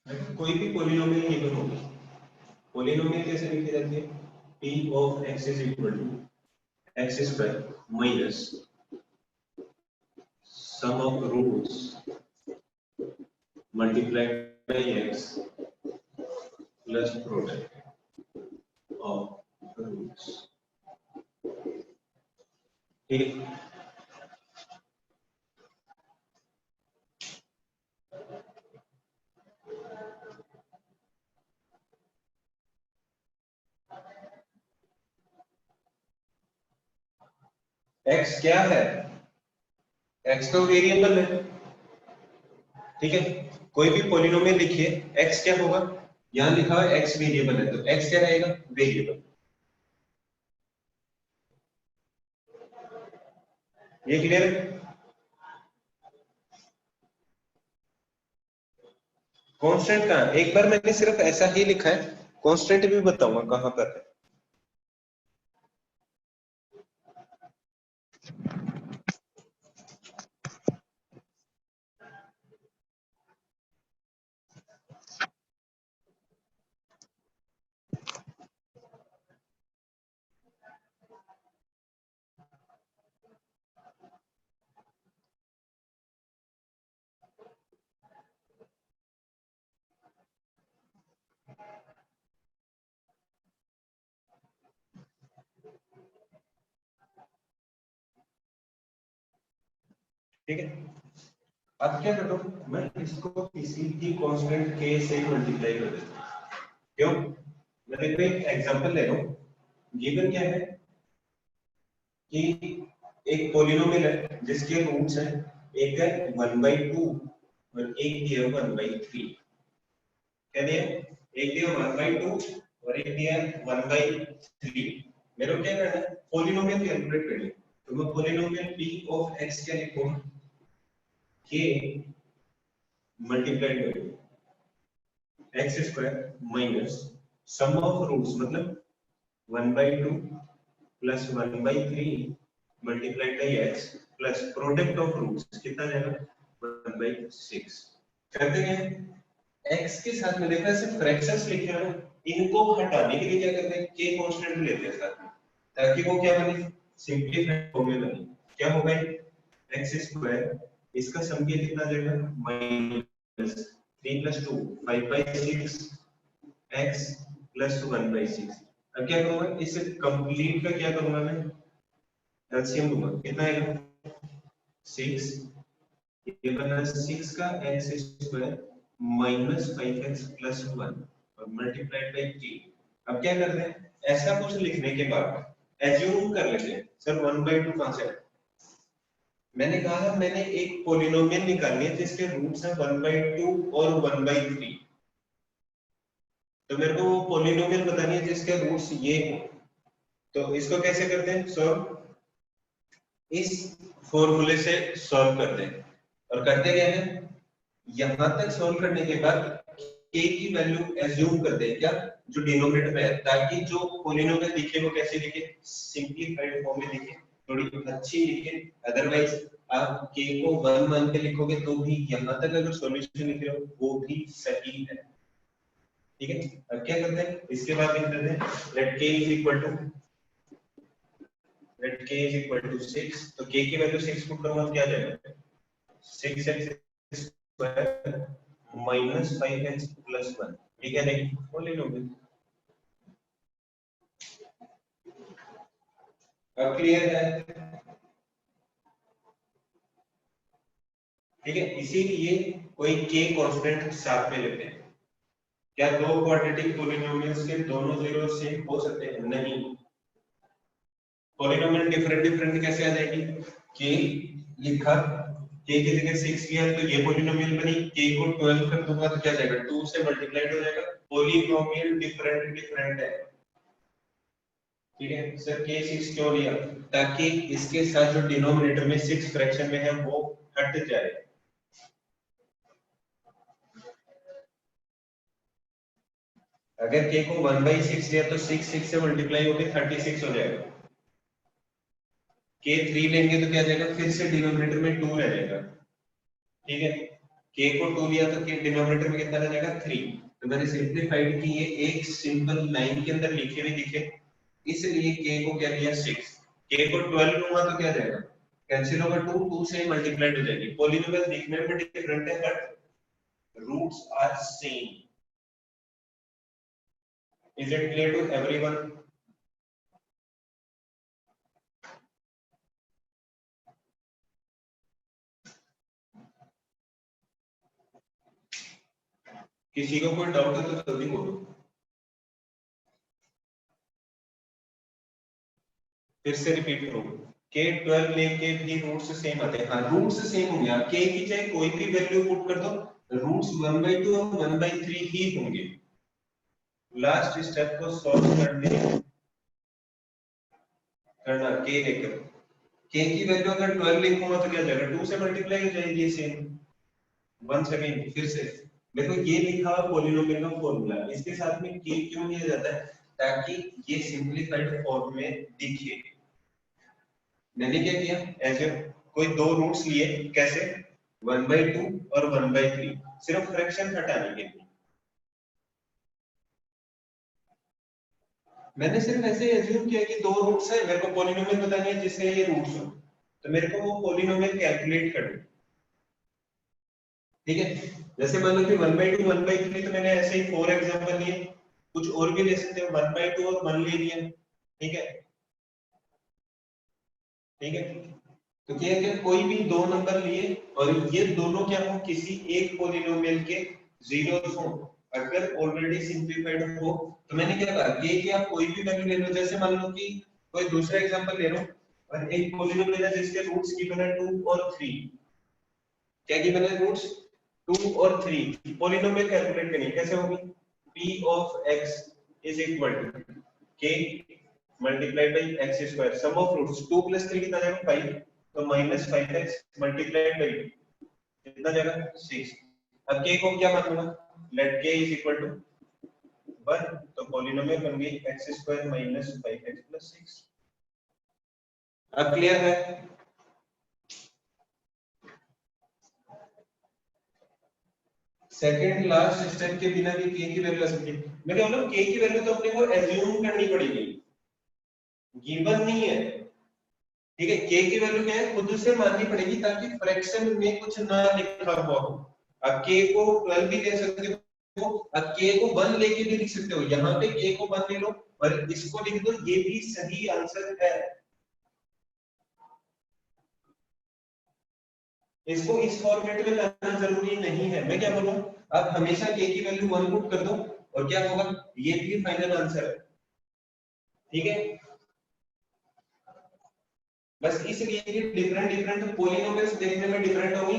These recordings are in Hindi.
कोई भी पोलिनोमियल गिवन होगी, पोलिनोमियल कैसे लिखी जाती है? p of x is equal to x square minus sum of roots multiplied by x plus product of roots. ठीक है, x क्या है? x तो वेरिएबल है। ठीक है, कोई भी पॉलिनोमियल लिखिए, x क्या होगा? यहां लिखा है x वेरिएबल है, तो x क्या रहेगा? वेरिएबल। ये क्लियर है? कांस्टेंट कहां? एक बार मैंने सिर्फ ऐसा ही लिखा है, कांस्टेंट भी बताऊंगा कहां पर है। ठीक है, अब क्या करता हूं मैं, इसको किसी भी कांस्टेंट k से मल्टीप्लाई कर देता हूं। क्यों? मैं देखो एक एग्जांपल ले रहा हूं। गिवन क्या है कि एक पॉलिनोमियल है जिसके रूट्स हैं, एक है 1/2 और एक दिया 1/3। क्या दिया? एक दिया 1/2 और एक दिया 1/3। मेरे को क्या करना है? पॉलिनोमियल कैलकुलेट करनी है। तो मैं पॉलिनोमियल p ऑफ x क्या लिखूंगा? k multiplied by x square minus sum of roots, मतलब 1/2 plus 1/3 multiplied by x plus product of roots कितना जाएगा? 1/6। करते हैं x के साथ में देखा सिर्फ फ्रैक्शंस लिखे हैं ना, इनको हटाने के लिए क्या करते हैं? k कांस्टेंट लेते हैं साथ में, ताकि वो क्या बने? सिंपलीफाइड फॉर्म में बने। क्या होगा? x स्क्वायर, इसका सम कितना जाएगा? Minus 3 plus 2 5/6 x plus 1/6। अब क्या करूंगा? इस कंप्लीट का क्या करूंगा मैं? एलसीएम लूंगा। कितना आएगा? 6। ये बना 6 का x square minus 5x plus 1 और मल्टीप्लाइड बाय 3। अब क्या करते हैं? ऐसा कुछ लिखने के बाद एज्यूम कर लेते हैं सर 1/2 कहां से आया? मैंने कहा मैंने एक पॉलिनोमियल निकालनी है जिसके रूट्स हैं 1/2 और 1/3। तो मेरे को वो पॉलिनोमियल बतानी है जिसके रूट्स ये हो। तो इसको कैसे करते हैं सॉल्व? इस फॉर्मूले से सॉल्व करते हैं। और करते क्या है? यहां तक सॉल्व करने के बाद k की वैल्यू एज्यूम करते हैं, क्या? जो डिनोमिनेटर में है, ताकि जो पॉलिनोमियल दिखे वो कैसे दिखे? सिंपलीफाइड फॉर्म में दिखे, थोड़ी अच्छी दिखे। अदरवाइज आप k को 1 मान के लिखोगे तो भी यहां तक अगर सॉल्यूशन लिख रहे हो वो भी सही है। ठीक है, अब क्या करते हैं? इसके बाद लिख देते हैं let k is equal to, let k is equal to 6। तो k की वैल्यू 6 पुट करूंगा, क्या आ जाएगा? 6x square minus 5x plus 1। ठीक है, नहीं बोले लोगे? अब क्लियर है? ठीक है, इसीलिए कोई k कांस्टेंट साथ में लेते हैं। क्या दो क्वाड्रेटिक पॉलिनोमियल्स के दोनों जीरो सेम हो सकते हैं? नहीं। पॉलिनोमियल डिफरेंट डिफरेंट कैसे आ जाएगी? k लिखा, k की जगह 6 लिया तो ये पॉलिनोमियल बनी। k को 12 कर दूंगा तो क्या जाएगा? 2 से मल्टीप्लाइड हो जाएगा। पॉलिनोमियल डिफरेंट डिफरेंट है। ठीक है सर, k 6 क्यों लिया? ताकि इसके साथ जो डिनोमिनेटर में 6 फ्रैक्शन में है वो हट जाए। अगर k को 1/6 लिया तो 6 6 से मल्टीप्लाई होकर 36 हो जाएगा। k 3 लेंगे तो क्या जाएगा? फिर से डिनोमिनेटर में 2 रह जाएगा। ठीक है, k को 2 लिया तो k डिनोमिनेटर में कितना रह जाएगा 3। तो मैंने सिंपलीफाइड की ये एक सिंपल लाइन के अंदर लिखे हुए दिखे, इसलिए k को क्या लिया 6। k को 12 लूंगा तो क्या जाएगा, कैंसिल होगा 2, 2 से मल्टीप्लाइड हो जाएगी। पॉलिनोमियल दिखने में डिफरेंट है but roots are same. Is it clear to everyone? किसी को कोई डाउट है तो जल्दी बोलो। फिर से रिपीट करो, k 12 लेके भी रूट्स सेम आते हैं। हाँ रूट्स सेम हो गया, k की चाहे कोई भी वैल्यू पुट कर दो, रूट्स 1/2 और 1/3 ही होंगे। लास्ट स्टेप को सॉल्व करना k लेकर, k की वैल्यू अगर 12 लिखूंगा तो क्या जाएगा, 2 से मल्टीप्लाई हो जाएगी सेम। वंस अगेन फिर से देखो, ये लिखा हुआ पॉलिनोमियल का फॉर्मूला, इसके साथ में k क्यों लिया जाता है, ताकि ये सिंपलीफाइड फॉर्म में दिखे। मैंने क्या किया, ऐसे कोई दो रूट्स लिए, कैसे 1/2 और 1/3, सिर्फ फ्रैक्शन हटाने के लिए। मैंने सिर्फ ऐसे एज्यूम किया कि दो रूट्स है, मेरे को पॉलिनोमियल बतानी है जिससे ये रूट्स हो, तो मेरे को वो पॉलिनोमियल कैलकुलेट करना, ठीक है। जैसे मान लो कि 1/2 1/3, तो मैंने ऐसे ही 4 एग्जांपल लिए, कुछ और भी ले सकते हो, 1/2 और 1 ले लिया, ठीक है, ठीक है। तो क्या है कि कोई भी दो नंबर लिए और ये दोनों क्या हो, किसी एक पॉलिनोमियल के जीरोस हो, अगर ऑलरेडी सिंपलीफाइड हो, तो मैंने क्या कहा कि आप कोई भी वैल्यू ले लो। जैसे मान लो कि कोई दूसरा एग्जांपल ले लो और एक पॉलिनोमियल है जिसके रूट्स गिवन है 2 और 3। क्या गिवन है, रूट्स 2 और 3। पॉलिनोमियल कैलकुलेट करनी कैसे होगी, p of x is equal to k multiplied by x square, sum of roots 2 plus 3 कितना जाएगा 5, तो minus 5x multiplied by कितना जाएगा 6। अब k को क्या मान लूंगा, let k is equal to 1, तो पॉलिनोमियल बन गई x square minus 5x plus 6। अब क्लियर है? सेकंड लास्ट स्टेप के बिना भी k की वैल्यू आ सकती है। मैं क्या बोलूं, k की वैल्यू तो अपने को एज्यूम करनी पड़ेगी, गिवन नहीं है, ठीक है। k की वैल्यू क्या है, खुद से माननी पड़ेगी ताकि फ्रैक्शन में कुछ ना लिखा हुआ हो। अब k को 12 भी ले सकते हो, अब k को 1 लेके भी लिख सकते हो, यहाँ पे k को 1 ले लो और इसको लिख दो, ये भी सही आंसर है। इसको इस फॉर्मेट में लाना जरूरी नहीं है। मैं क्या बोलूं, आप हमेशा k की वैल्यू 1 पुट कर दो और क्या होगा, ये भी फाइनल आंसर है, ठीक है। बस इसलिए कि डिफरेंट डिफरेंट पॉलिनोमियल्स देखने में डिफरेंट होंगी,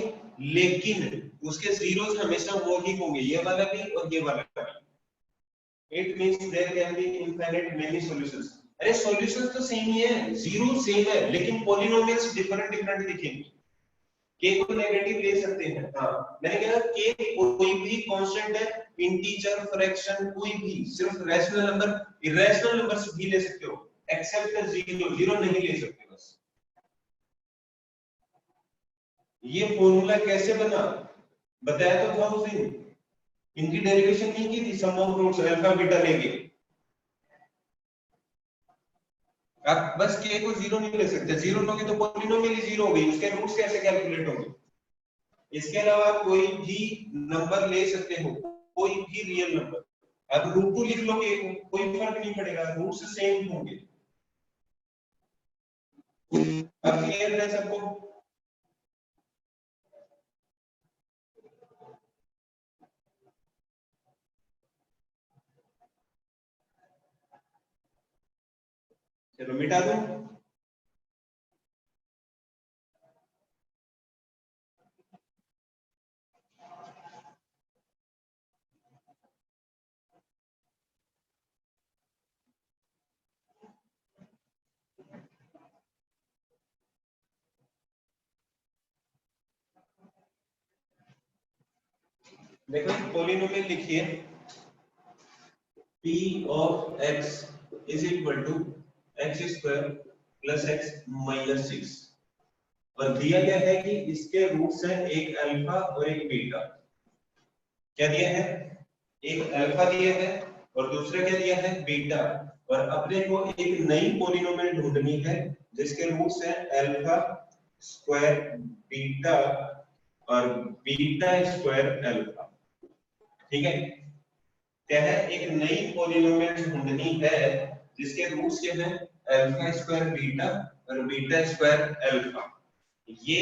लेकिन उसके जीरोस हमेशा वो ही होंगे, ये वाला भी और ये वाला भी। It means there can be infinite many solutions. अरे सॉल्यूशंस तो सेम ही है, जीरो सेम है, लेकिन पॉलिनोमियल्स डिफरेंट डिफरेंट दिखेंगे। k को नेगेटिव ले सकते हैं, हाँ मैंने कहा k कोई भी कांस्टेंट है, इंटीजर, फ्रैक्शन, कोई भी, सिर्फ रैशनल नंबर, इरेशनल नंबर्स भी ले सकते हो, एक्सेप्ट जीरो, जीरो नहीं ले सकते। बस ये फॉर्मूला कैसे बना बताया तो था उस दिन, इनकी डेरिवेशन नहीं की थी, सम ऑफ रूट्स अल्फा बीटा लेके। आप बस k को जीरो नहीं ले सकते, जीरो लोगे तो पॉलिनोमियल ही जीरो हो गई, उसके रूट्स कैसे कैलकुलेट होंगे। इसके अलावा आप कोई भी नंबर ले सकते हो, कोई भी रियल नंबर, आप रूट 2 लिख लोगे, कोई फर्क नहीं पड़ेगा, रूट्स सेम होंगे। अब क्लियर है सबको? चलो मिटा दो। देखो पॉलिनोमियल लिखिए, p of x is equal to x square plus x minus 6। और दिया गया है कि इसके रूट्स हैं एक अल्फा और एक बीटा। क्या दिया है? एक अल्फा दिया है और दूसरा क्या दिया है? बीटा। और अपने को एक नई पॉलिनोमियल ढूंढनी है जिसके रूट्स हैं अल्फा स्क्वायर बीटा और बीटा स्क्वायर अल्फा। ठीक है, क्या है? एक नई पॉलिनोमियल ढूंढनी है जिसके रूट्स क्या हैं? अल्फा स्क्वायर बीटा और बीटा स्क्वायर अल्फा। ये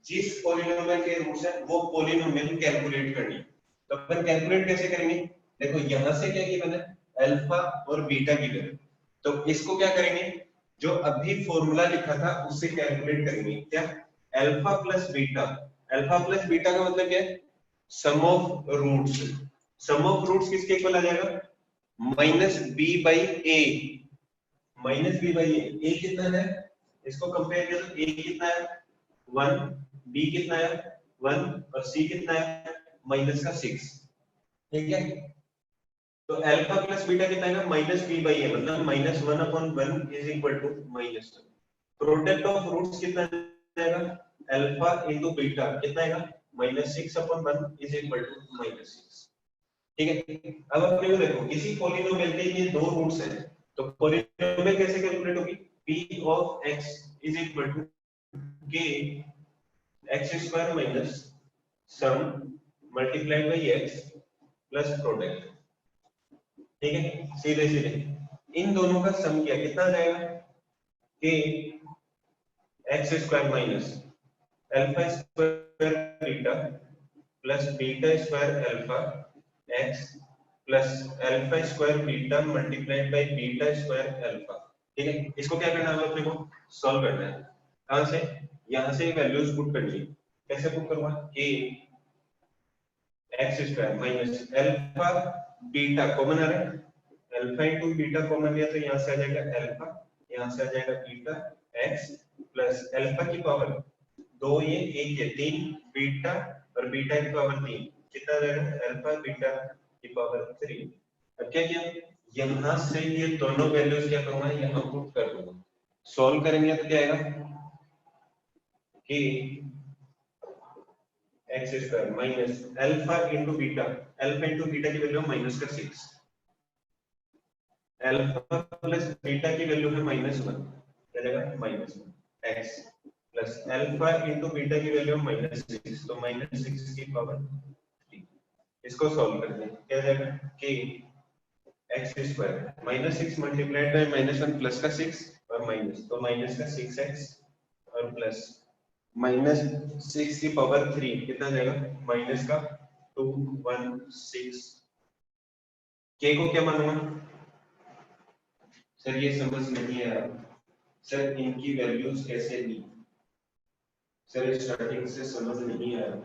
जिस पॉलिनोमियल के रूट्स हैं वो पॉलिनोमियल कैलकुलेट करनी है। तो अपन कैलकुलेट कैसे करेंगे? देखो यहां से क्या गिवन है? अल्फा और बीटा गिवन है। तो इसको क्या करेंगे? जो अभी फॉर्मूला लिखा था उससे कैलकुलेट करेंगे। क्या? Alpha plus beta. Alpha plus beta का मतलब क्या है? Sum of roots. Sum of roots किसके इक्वल आ जाएगा? Minus B by A. Minus B by A कितना है? इसको कंपेयर करें तो ए कितना है? 1, बी कितना है? 1 और सी कितना है? माइनस का 6। ठीक है, तो अल्फा प्लस बीटा कितना है? माइनस बी बाई ए, मतलब minus 1 upon 1 is equal to minus 1। Product of roots कितना आएगा? अल्फा इनटू बीटा कितना आएगा? Minus 6 upon 1 is equal to minus 6। ठीक है, अब अपने को देखो किसी पॉलिनोमियल के ये दो रूट्स हैं, तो पॉलिनोमियल कैसे कैलकुलेट होगी? p of x is equal to k x square minus sum multiplied by x plus product. ठीक है, सीधे सीधे इन दोनों का सम किया कितना आ जाएगा? k x square minus alpha square beta plus beta square alpha x plus alpha square beta multiplied by beta square alpha. ठीक है, इसको क्या करना है? अपने को सॉल्व करना है। कहां से? यहां से वैल्यूज पुट करनी है। कैसे पुट करूंगा? k x square minus alpha beta common आ रहा है, अल्फा इनटू बीटा कॉमन लिया तो यहां से आ जाएगा अल्फा, यहां से आ जाएगा बीटा x प्लस अल्फा की पावर 2 ये 1 ये 3 बीटा और बीटा की पावर 3 कितना आ जाएगा? अल्फा बीटा की पावर 3। अब क्या किया? यहां से ये दोनों वैल्यूज क्या करूंगा? यहां पुट कर दूंगा। सॉल्व करेंगे तो क्या आएगा? कि x square minus alpha into beta, alpha into beta की वैल्यू माइनस का 6, अल्फा प्लस बीटा की वैल्यू है -1, क्या जाएगा? -1 x plus alpha into beta की वैल्यू -6, तो -6 की पावर 3। इसको सॉल्व करते हैं, क्या जाएगा? कि x square -6 multiplied by -1 plus का 6 और माइनस, तो माइनस का 6x और प्लस -6 की पावर 3 कितना जाएगा? माइनस का 216। k को क्या मानूंगा? सर ये समझ नहीं आ रहा, सर इनकी वैल्यूज कैसे ली? सर स्टार्टिंग से समझ नहीं आ रहा,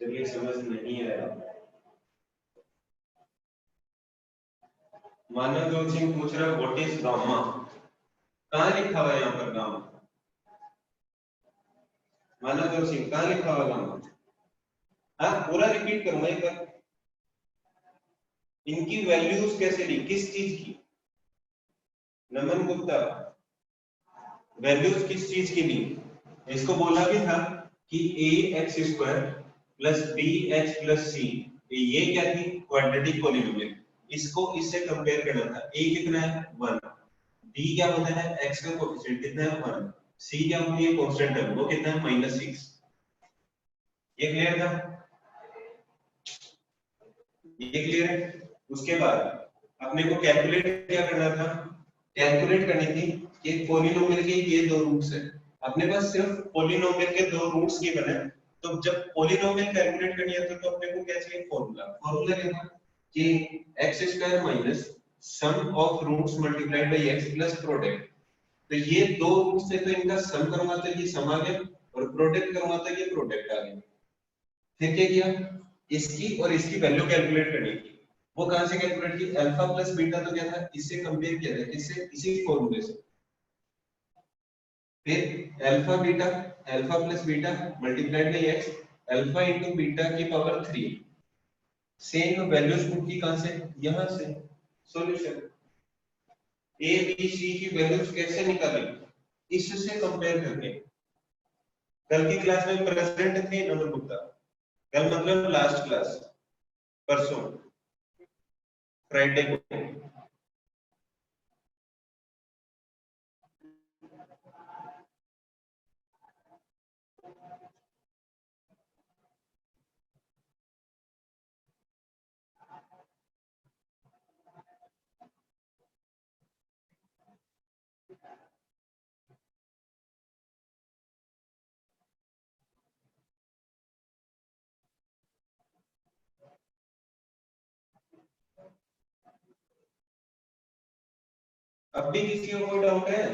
सर ये समझ नहीं आ रहा। मानव जोत सिंह पूछ रहा है व्हाट इज गामा? कहां लिखा हुआ है यहाँ पर गामा? मानव जोत सिंह कहां लिखा हुआ गामा? हाँ पूरा रिपीट करूंगा एक बार। इनकी वैल्यूज कैसे ली? किस चीज की? नमन गुप्ता, वैल्यूज किस चीज की ली? इसको बोला भी था कि a x square plus B H plus C, ये क्या थी? Quadratic polynomial. इसको इससे कंपेयर करना था। a कितना है? 1, b क्या होता है? x का कोएफिशिएंट कितना है? 1, c क्या होती है? कांस्टेंट है, वो कितना है? -6। ये क्लियर था? ये क्लियर है? उसके बाद अपने को कैलकुलेट क्या करना था? कैलकुलेट करनी थी कि पॉलिनोमियल के ये दो रूट्स है। अपने पास सिर्फ पॉलिनोमियल के दो रूट्स गिवन है, तो जब पॉलिनोमियल कैलकुलेट करनी है तो अपने को क्या चाहिए? फॉर्मूला। फॉर्मूला क्या था? कि x square minus sum of roots multiplied by x plus product. तो ये दो रूट्स है तो इनका सम करूंगा तो ये सम आ गया और प्रोडक्ट करूंगा तो ये प्रोडक्ट आ गया। फिर क्या किया? इसकी और इसकी वैल्यू कैलकुलेट करनी थी। वो कहां से कैलकुलेट की? अल्फा प्लस बीटा तो क्या था? इससे कंपेयर किया था, किससे? इसी फॉर्मूले से। फिर alpha beta, alpha plus beta multiplied by x, alpha into beta की पावर 3। सेम वैल्यूज पुट की कहां से? यहां से। सॉल्यूशन a b c की वैल्यूज कैसे निकालेंगे? इससे कंपेयर करके। कल की क्लास में प्रेजेंट थे नंबर गुप्ता? कल मतलब लास्ट क्लास, परसों फ्राइडे को। अब भी किसी को कोई डाउट है?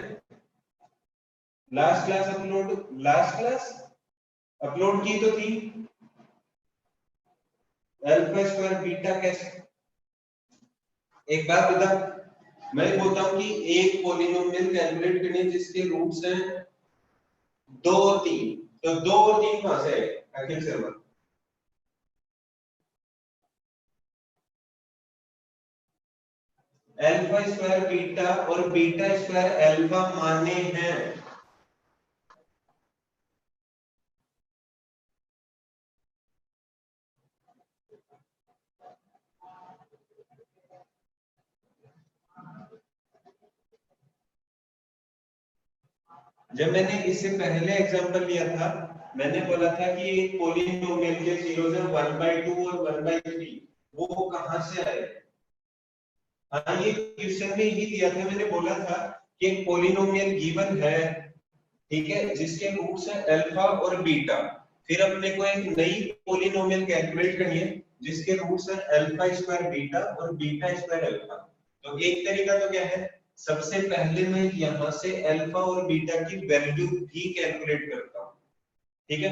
लास्ट क्लास अपलोड की तो थी। अल्फा स्क्वायर बीटा कैसे? एक बात बता, मैं बोलता हूं कि एक पॉलिनोमियल कैलकुलेट करनी है जिसके रूट्स हैं 2 और 3, तो 2 और 3 कहां से आए अखिल शर्मा? अल्फा स्क्वायर बीटा और बीटा स्क्वायर अल्फा माने हैं। जब मैंने इससे पहले एग्जांपल लिया था, मैंने बोला था कि एक पॉलिनोमियल के जीरोस है 1/2 और 1/3, वो कहां से आए? हाँ, ये क्वेश्चन में ही दिया था, मैंने बोला था कि एक पॉलिनोमियल गिवन है, ठीक है, जिसके रूट्स है अल्फा और बीटा। फिर अपने को एक नई पॉलिनोमियल कैलकुलेट करनी है जिसके रूट्स है अल्फा स्क्वायर बीटा और बीटा स्क्वायर अल्फा। तो एक तरीका तो क्या है, सबसे पहले मैं यहां से अल्फा और बीटा की वैल्यू भी कैलकुलेट करता हूं, ठीक है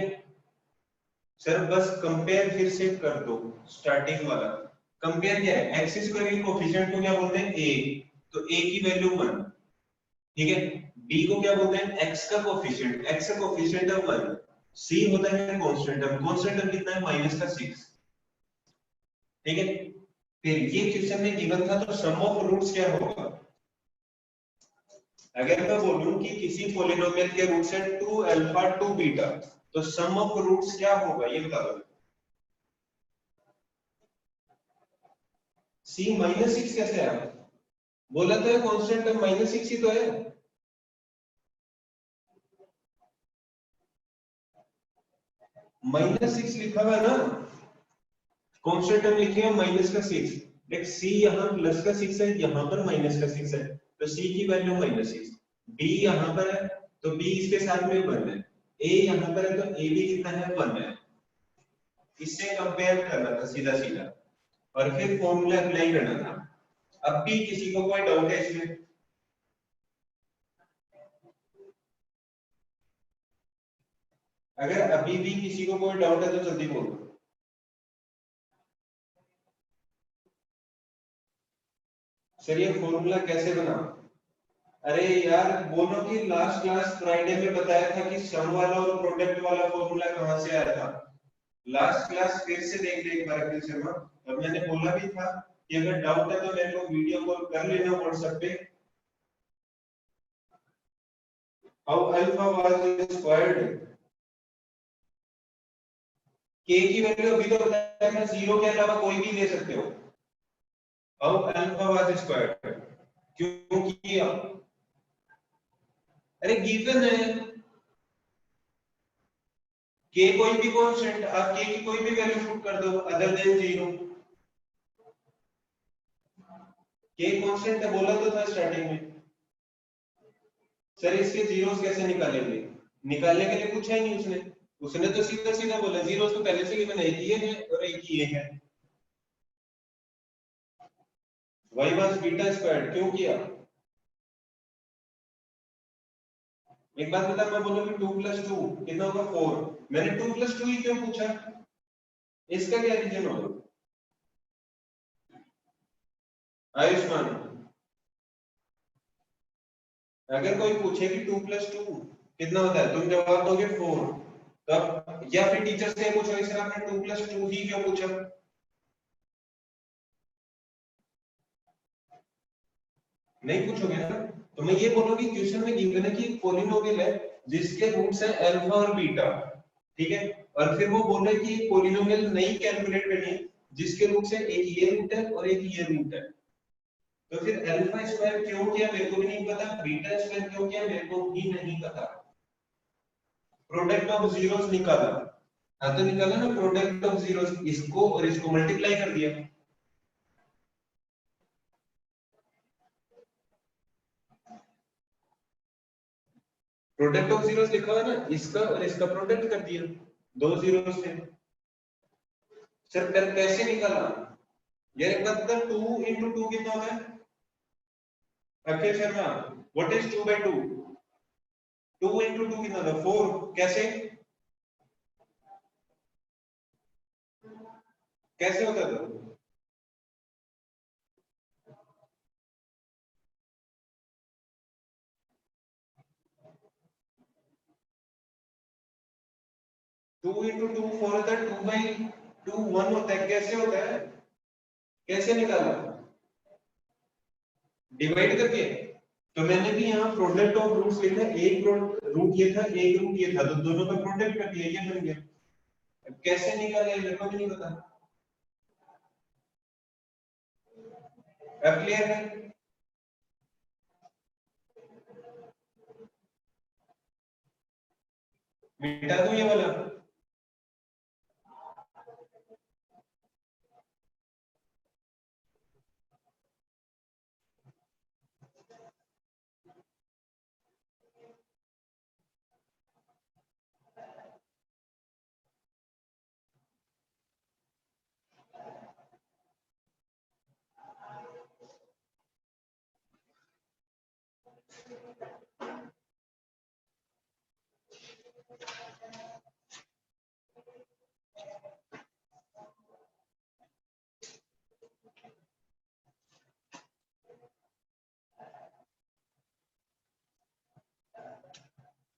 सर? बस कंपेयर फिर से कर दो, स्टार्टिंग वाला कंपेयर क्या है, एक्स स्क्वायर के कोफिशिएंट को क्या बोलते हैं a, तो a की वैल्यू 1, ठीक है। b को क्या बोलते हैं, x का कोफिशिएंट, x का कोफिशिएंट है 1, c होता है कांस्टेंट टर्म, कांस्टेंट टर्म कितना है -6, ठीक है। फिर ये क्वेश्चन में गिवन था, तो सम ऑफ रूट्स क्या होगा? अगर मैं बोलूं कि किसी पॉलिनोमियल के रूट्स है 2 अल्फा 2 बीटा, तो सम ऑफ रूट्स क्या होगा ये बता दो। c -6 कैसे आया? बोला तो है कांस्टेंट टर्म -6 ही तो है। -6 लिखा हुआ है ना, कांस्टेंट टर्म लिखे हैं -6, देख c यहाँ +6 है, यहाँ पर -6 है, तो c की वैल्यू -6, b यहाँ पर है तो b इसके साथ में 1 है, a यहाँ पर है तो a भी कितना है 1 है। इससे कंपेयर करना था सीधा सीधा, और फिर फॉर्मूला अप्लाई करना था। अब भी किसी को कोई डाउट है इसमें? अगर अभी भी किसी को कोई डाउट है तो जल्दी बोलो। सर ये फॉर्मूला कैसे बना? अरे यार बोलो कि लास्ट क्लास फ्राइडे में बताया था कि सम वाला और प्रोडक्ट वाला फॉर्मूला कहां से आया था। लास्ट क्लास फिर से देख ले एक बार अखिल शर्मा, और मैंने बोला भी था कि अगर डाउट है तो मेरे को वीडियो कॉल कर लेना व्हाट्सएप पे। हाउ अल्फा वाज स्क्वायर्ड, के की वैल्यू अभी तो बताया था, जीरो के अलावा कोई भी ले सकते हो। हाउ अल्फा वाज स्क्वायर्ड क्यों किया? अरे गिवन है, के कोई भी कांस्टेंट, आप के की कोई भी वैल्यू पुट कर दो अदर देन जीरो। के कांस्टेंट है बोला तो था स्टार्टिंग में। सर इसके जीरोस कैसे निकालेंगे? निकालने के लिए पूछा ही नहीं उसने, उसने तो सीधा सीधा बोला जीरोस तो पहले से गिवन है, एक ये है और एक ये है। वाई वाज बीटा स्क्वायर्ड क्यों किया? एक बात बता, मैं बोलूं कि 2 + 2 कितना होगा 4, मैंने 2 + 2 ही क्यों पूछा? इसका क्या रीजन होगा? आयुष्मान, अगर कोई पूछे कि 2 + 2 कितना होता है, तुम जवाब दोगे 4, तब या फिर टीचर से पूछोगे सर आपने 2 + 2 ही क्यों पूछा? नहीं पूछोगे ना। तो मैं ये बोलूं कि क्वेश्चन में गिवन है कि एक पॉलिनोमियल है जिसके रूट्स है अल्फा और बीटा, ठीक है। और फिर वो बोल रहे कि पॉलिनोमियल नहीं कैलकुलेट करनी है जिसके रूट्स है एक ये रूट है और एक ये रूट है। तो फिर अल्फा स्क्वायर क्यों किया मेरे को भी नहीं पता, बीटा स्क्वायर क्यों किया मेरे को भी नहीं पता। प्रोडक्ट ऑफ जीरोस निकाला, हाँ तो निकाला ना प्रोडक्ट ऑफ जीरोस, इसको और इसको मल्टीप्लाई कर दिया। प्रोडक्ट ऑफ जीरोस लिखा हुआ है ना, इसका और इसका प्रोडक्ट कर दिया, दो जीरोस थे। सर कर कैसे निकाला यार, एक बात बता, 2 into 2 कितना होता है Akshay Sharma, what is 2 by 2? 2 into 2 कितना होता है 4, कैसे कैसे होता था? 2 into 2 4 होता है, 2 by 2 1 होता है, कैसे होता है, कैसे निकाला, डिवाइड करके। तो मैंने भी यहाँ प्रोडक्ट ऑफ रूट्स लिखा, एक रूट ये था एक रूट ये था, तो दोनों का प्रोडक्ट कर दिया, ये बन गया। अब कैसे निकाला ये मेरे को भी नहीं पता। अब क्लियर है? मिटा दूं ये वाला?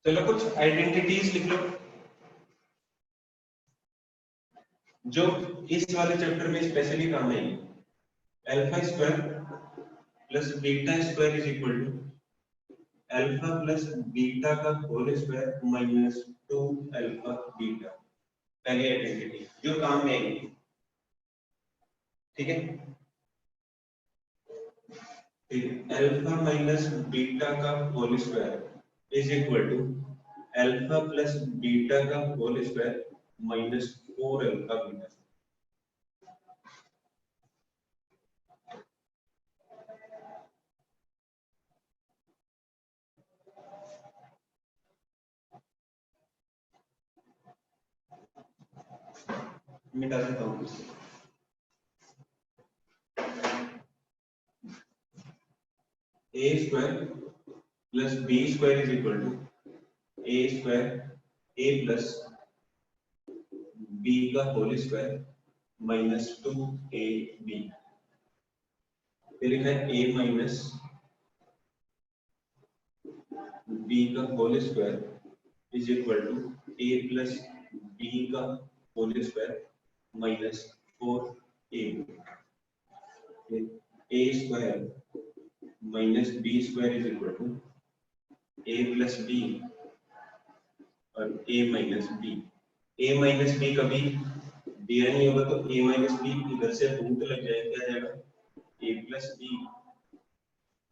चलो कुछ आइडेंटिटीज लिख लो जो इस वाले चैप्टर में स्पेशली काम आएंगे। Alpha square plus beta square is equal to alpha plus beta का whole square minus 2 alpha beta, पहली आइडेंटिटी जो काम में आएगी, ठीक है। अल्फा माइनस बीटा का whole square is equal to alpha plus beta का whole square minus 4 alpha beta. मिटा देता हूँ A square plus B square is equal to A square A plus B का होल स्क्वायर माइनस 2ab। फिर लिखा है a माइनस बी का whole square is equal to a plus B का whole square minus 4ab। a square minus B square is equal to a plus B और a minus B. a minus B कभी दिया नहीं होगा तो a माइनस बी इधर से रूट लग जाएगा, क्या जाएगा a प्लस बी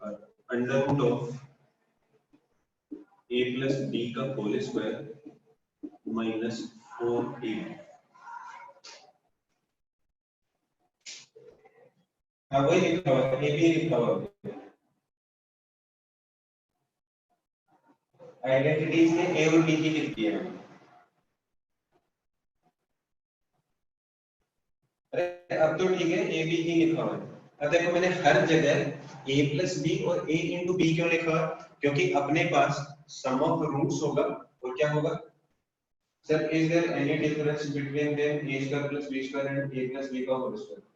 और under root of a plus B का होल स्क्वायर माइनस 4a। हाँ वही लिखा हुआ है, a भी लिखा हुआ है। आइडेंटिटीज में a और b की लिख दी है। अरे अब तो ठीक है, a b ही लिखा हुआ है। अब देखो मैंने हर जगह a प्लस बी और a इंटू बी क्यों लिखा है, क्योंकि अपने पास सम ऑफ रूट्स होगा और क्या होगा sir, is there any difference between them a square plus b square and a plus b का होल स्क्वायर।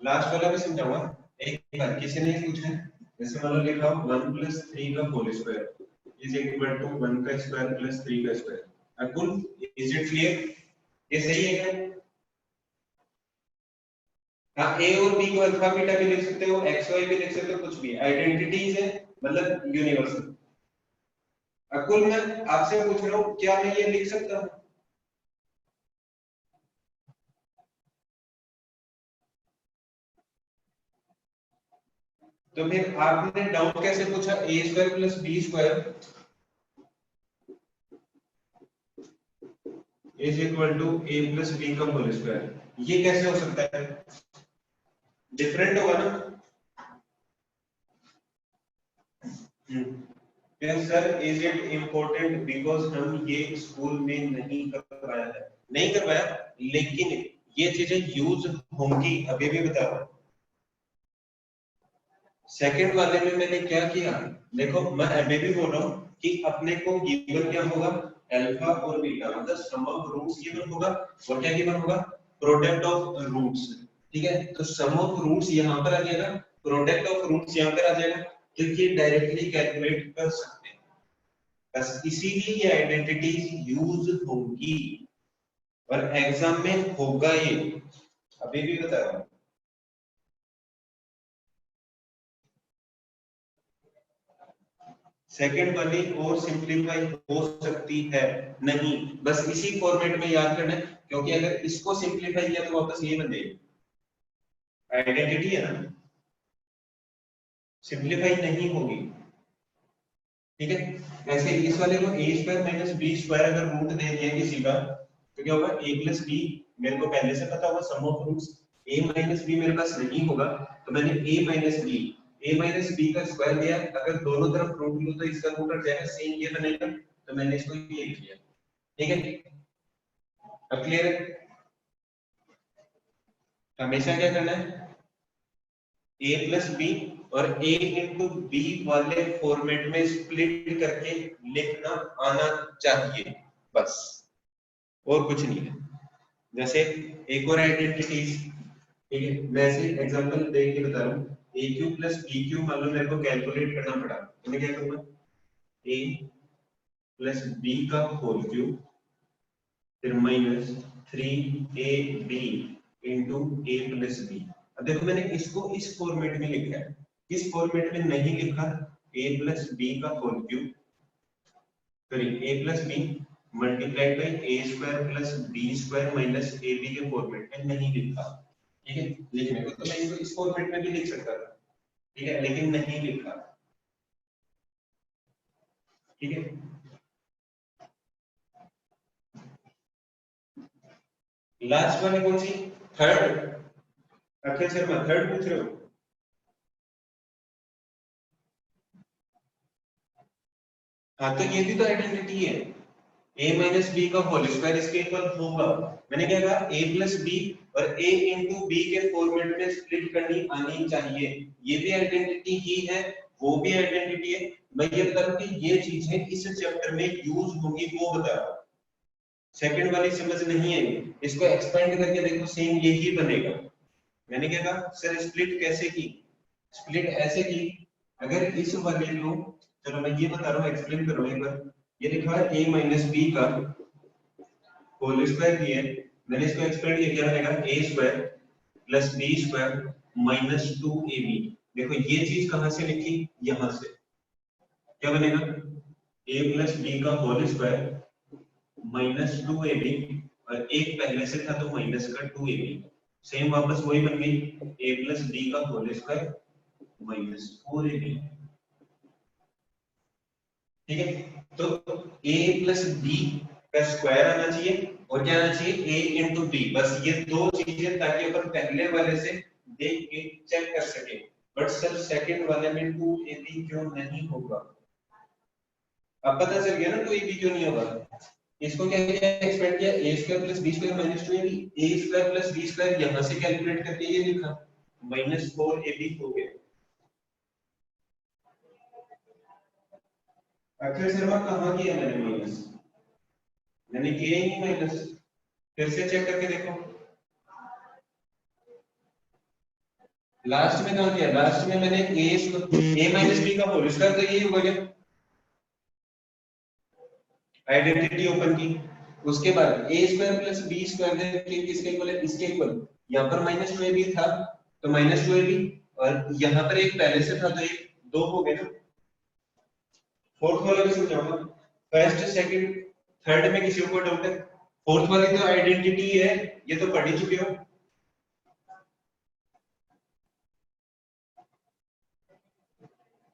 लास्ट वाला भी समझाऊंगा। एक बार किसी ने पूछा है, जैसे मान लो लिखा 1 प्लस 3 का whole square is equal to 1 का स्क्वायर प्लस 3 का square. Akul is it clear, ये सही है क्या? हाँ a और b को अल्फा बीटा भी लिख सकते हो, x y भी लिख सकते हो, कुछ भी आइडेंटिटीज है, मतलब यूनिवर्सल। अकुल मैं आपसे पूछ रहा हूँ, क्या मैं ये लिख सकता हूँ? तो फिर आपने डाउट कैसे पूछा A square plus B square is equal to A plus B का होल स्क्वायर? ये कैसे हो सकता है? डिफरेंट होगा ना? फिर sir is it important because हम ये स्कूल में नहीं करवाया है? नहीं करवाया, लेकिन ये चीजें यूज होंगी, अभी भी बता रहा हूं। सेकंड वाले में मैंने क्या किया, देखो मैं अभी भी बोल रहा हूँ कि अपने को गिवन क्या होगा, अल्फा और बीटा, मतलब सम ऑफ रूट्स गिवन होगा, और क्या गिवन होगा, प्रोडक्ट ऑफ रूट्स। ठीक है, तो सम ऑफ रूट्स यहाँ पर आ जाएगा, प्रोडक्ट ऑफ रूट्स यहाँ पर आ जाएगा, क्योंकि डायरेक्टली कैलकुलेट कर सकते हैं। बस इसीलिए ये आइडेंटिटीज यूज होंगी और एग्जाम में होगा ये, अभी भी बता रहा हूँ। सेकंड वाली और सिंपलीफाई हो सकती है नहीं, बस इसी फॉर्मेट में याद करना है, क्योंकि अगर इसको सिंपलीफाई किया तो वापस ये बन जाएगी, आइडेंटिटी है ना, सिंपलीफाई नहीं होगी। ठीक है, ऐसे इस वाले को ए स्क्वायर माइनस बी स्क्वायर अगर रूट दे दिया किसी का, तो क्या होगा, ए प्लस बी मेरे को पहले से पता होगा, sum of roots A minus B मेरे पास नहीं होगा, तो मैंने ए माइनस बी का स्क्वायर दिया, अगर दोनों तरफ रूट लूं तो इसका रूट हट जाएगा, सेम ये बनेगा, तो मैंने इसको ये लिख लिया। ठीक है, अब क्लियर है? हमेशा क्या करना है, ए प्लस बी और ए इंटू बी वाले फॉर्मेट में स्प्लिट करके लिखना आना चाहिए, बस, और कुछ नहीं है। जैसे एक और आइडेंटिटीज, ठीक है, मैं ऐसे एग्जांपल देख के बता रहा हूँ, ए क्यू प्लस बी क्यू मान लो मेरे को कैलकुलेट करना पड़ा, तो मैं क्या करूंगा, ए प्लस बी का होल क्यूब फिर माइनस 3ab इंटू ए प्लस बी। अब देखो मैंने इसको इस फॉर्मेट में लिखा है, किस फॉर्मेट में नहीं लिखा, ए प्लस बी का whole cube sorry A plus B multiplied by A square plus B square minus A B के फॉर्मेट में नहीं लिखा। ठीक है, लिखने को तो मैं इसको इस फॉर्मेट में भी लिख सकता था, ठीक है, लेकिन नहीं लिखा। ठीक है, लास्ट वाली कौन सी, थर्ड? अक्षय शर्मा थर्ड पूछ रहे हो? हाँ, तो ये भी तो आइडेंटिटी है, a माइनस बी का होल स्क्वायर इसके इक्वल होगा। मैंने क्या कहा, a प्लस बी और a इंटू बी के फॉर्मेट में स्प्लिट करनी आनी चाहिए, ये भी आइडेंटिटी ही है, वो भी आइडेंटिटी है। मैं ये बता रहा हूँ कि ये चीजें इस चैप्टर में यूज होंगी, वो बता रहा हूँ। सेकंड वाली समझ नहीं है, इसको एक्सपेंड करके देखो, सेम यही बनेगा। मैंने क्या कहा सर, स्प्लिट कैसे की, स्प्लिट ऐसे की, अगर इस वाले को, चलो मैं ये बता रहा हूँ, एक्सप्लेन करो एक बार। ये लिखा है a माइनस बी का होल स्क्वायर दिया है, मैंने इसको एक्सपेंड किया, क्या बनेगा, A square plus B square minus 2ab। देखो ये चीज कहां से लिखी, यहां से, क्या बनेगा, a प्लस बी का होल स्क्वायर माइनस 2ab, और एक पहले से था तो माइनस का 2ab, सेम वापस वही बन गई, a प्लस बी का होल स्क्वायर माइनस 4ab। ठीक है, तो a प्लस बी का स्क्वायर आना चाहिए, और क्या आना चाहिए, a इंटू बी, बस ये दो चीजें, ताकि अपन पहले वाले से देख के चेक कर सके। बट सर सेकंड वाले में 2ab क्यों नहीं होगा, अब पता चल गया ना 2ab क्यों नहीं होगा। इसको क्या किया, एक्सपेंड किया, a square plus B square minus 2ab, a square plus B square यहां से कैलकुलेट करके ये लिखा, माइनस 4ab हो गया। अक्षय शर्मा कहां किया मैंने माइनस, मैंने किया ही नहीं माइनस, फिर से चेक करके देखो, लास्ट में कहां किया, लास्ट में मैंने a माइनस बी का होल स्क्वायर, तो यही हो गया, आइडेंटिटी ओपन की। उसके बाद a square plus B square देखिए किसके इक्वल है, इसके इक्वल, यहां पर माइनस 2ab था तो माइनस 2ab, और यहां पर एक पहले से था तो एक, दो हो गए ना। फोर्थ वाला भी समझाऊंगा, फर्स्ट सेकंड थर्ड में किसी को डाउट है? फोर्थ वाली तो आइडेंटिटी है, ये तो पढ़ ही चुके हो।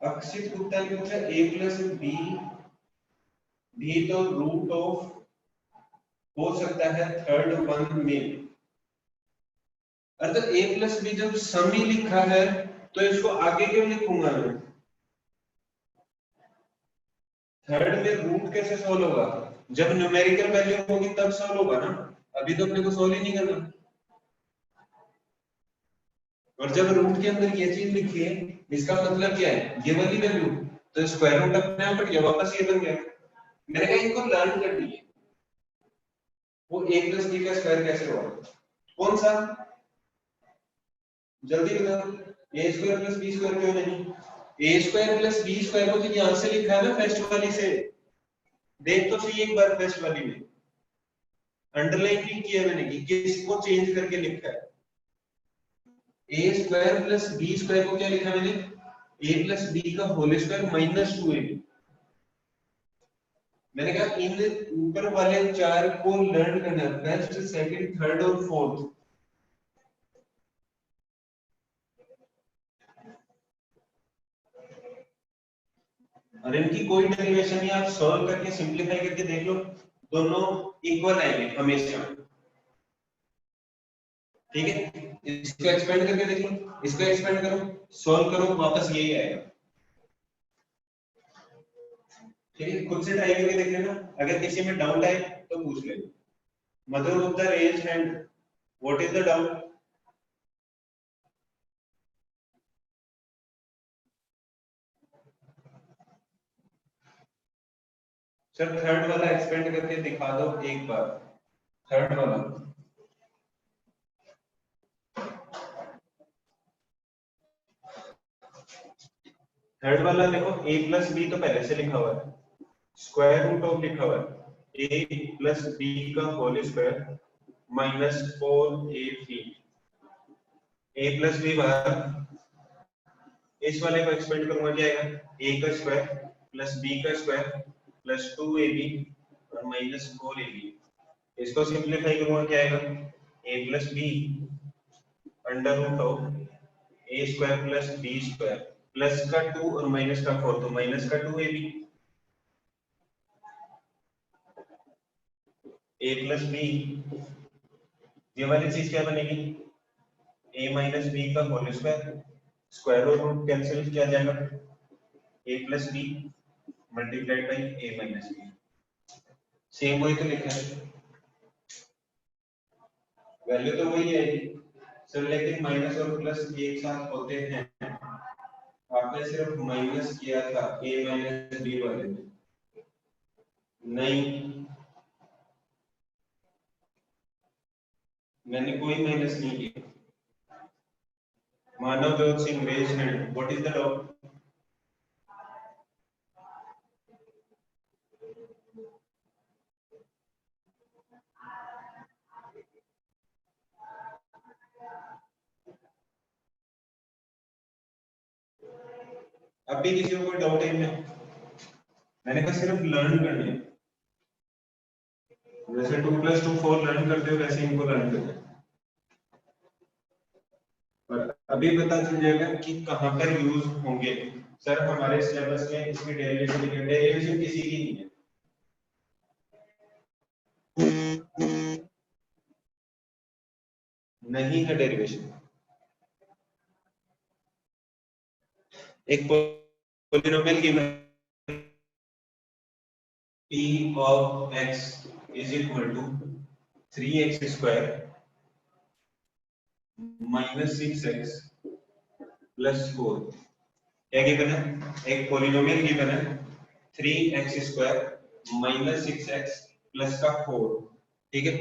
अक्षित गुप्ता ने पूछा a प्लस बी भी तो रूट ऑफ हो सकता है थर्ड वन में। अर्थात a प्लस बी जब सम ही लिखा है तो इसको आगे क्यों लिखूंगा मैं? थर्ड में रूट कैसे सॉल्व होगा? जब न्यूमेरिकल वैल्यू होगी तब सॉल्व होगा ना, अभी तो अपने को सॉल्व ही नहीं करना। और जब रूट के अंदर ये चीज लिखी है, इसका मतलब क्या है? ये वाली वैल्यू, तो स्क्वायर रूट अपने आप कट गया, वापस ये बन गया। मैंने कहा इनको लर्न करनी है, वो a प्लस बी का स्क्वायर कैसे होगा? कौन सा? जल्दी बताओ। ए स्क्वायर प्लस बी स्क्वायर क्यों नहीं? ए स्क्वायर प्लस बी स्क्वायर को तो यहां से लिखा है ना फर्स्ट वाली से। देख तो सही एक बार फर्स्ट वाली में, अंडरलाइन भी किया मैंने कि किसको चेंज करके लिखा है। ए स्क्वायर प्लस बी स्क्वायर को क्या लिखा मैंने? ए प्लस बी का होल स्क्वायर माइनस 2ab। मैंने कहा इन ऊपर वाले चार को लर्न करना है, फर्स्ट सेकंड थर्ड और फोर्थ। और इनकी कोई डेरिवेशन नहीं, आप सॉल्व करके सिंपलीफाई करके देख लो, दोनों इक्वल आएंगे हमेशा। ठीक है, इसको एक्सपेंड करके देख लो, इसको एक्सपेंड करो, सॉल्व करो, वापस यही आएगा। ठीक है, खुद से ट्राई करके देख लेना, अगर किसी में डाउट आए तो पूछ लेना। Mother of the raise hand, what is the doubt? Sir third वाला एक्सपेंड करके दिखा दो एक बार, थर्ड वाला। थर्ड वाला देखो, a प्लस बी तो पहले से लिखा हुआ है, स्क्वायर रूट ऑफ लिखा हुआ है a प्लस बी का whole square minus 4ab। a plus b बाहर, इस वाले को एक्सपेंड करूंगा क्या आएगा? a का स्क्वायर प्लस b का स्क्वायर प्लस 2ab और माइनस 4ab। इसको सिंपलीफाई करूंगा क्या आएगा? a plus B under root of a square plus b square, plus का 2 और माइनस का 4, तो माइनस का 2ab। a प्लस बी, ये वाली चीज क्या बनेगी? a माइनस बी का होल स्क्वायर, स्क्वायर और रूट कैंसिल किया जाएगा, a plus B multiplied by a minus B. Same वही तो लिखा है, वैल्यू तो वही है सर, लेकिन माइनस और प्लस एक साथ होते हैं। आपने सिर्फ माइनस किया था a माइनस बी वाले में, नहीं मैंने कोई माइनस नहीं किया। Manav Jot Singh raise hand, what is the doubt? अभी किसी को कोई डाउट है इनमें? मैंने कहा सिर्फ लर्न करने हैं। जैसे 2 + 2 4 लर्न करते हो वैसे इनको लर्न करना है। और अभी पता चल जाएगा कि कहां पर यूज होंगे। सर हमारे सिलेबस में इसकी डेरिवेशन किसी की नहीं है। नहीं है डेरिवेशन। एक polynomial given p of x is equal to 3x square minus 6x plus 4। क्या गिवन है? एक पॉलिनोमियल गिवन है 3x square minus 6x plus का 4। ठीक है,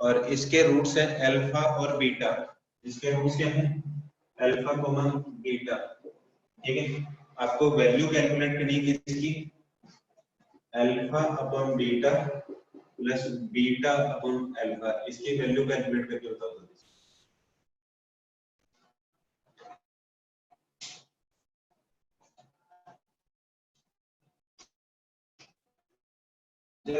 और इसके रूट्स हैं अल्फा और बीटा। इसके रूट्स क्या हैं? Alpha common beta. ठीक है, आपको वैल्यू कैलकुलेट करनी है किसकी? Alpha upon beta plus beta upon alpha, इसकी वैल्यू कैलकुलेट करके बताओ। सर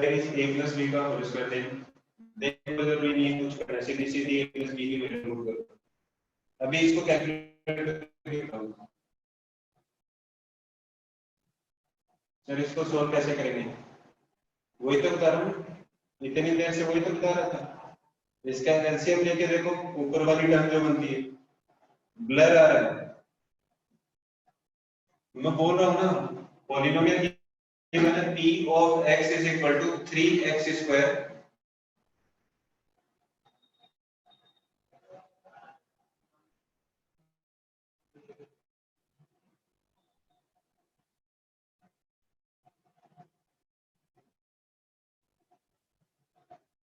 इस a plus b का होल स्क्वायर देखो जरूरी नहीं है कुछ करना, सीधी सीधी a plus b की वैल्यू पुट करो। अभी इसको कैलकुलेट करके बताऊंगा। सर इसको सॉल्व कैसे करेंगे, वही तो बता रहा हूँ, इतनी देर से वही तो बता रहा था। इसका एलसीएम लेके देखो, ऊपर वाली टर्म जो बनती है, ब्लर आ रहा है। मैं बोल रहा हूँ ना, पॉलिनोमियल की मैंने p of x is equal to 3x square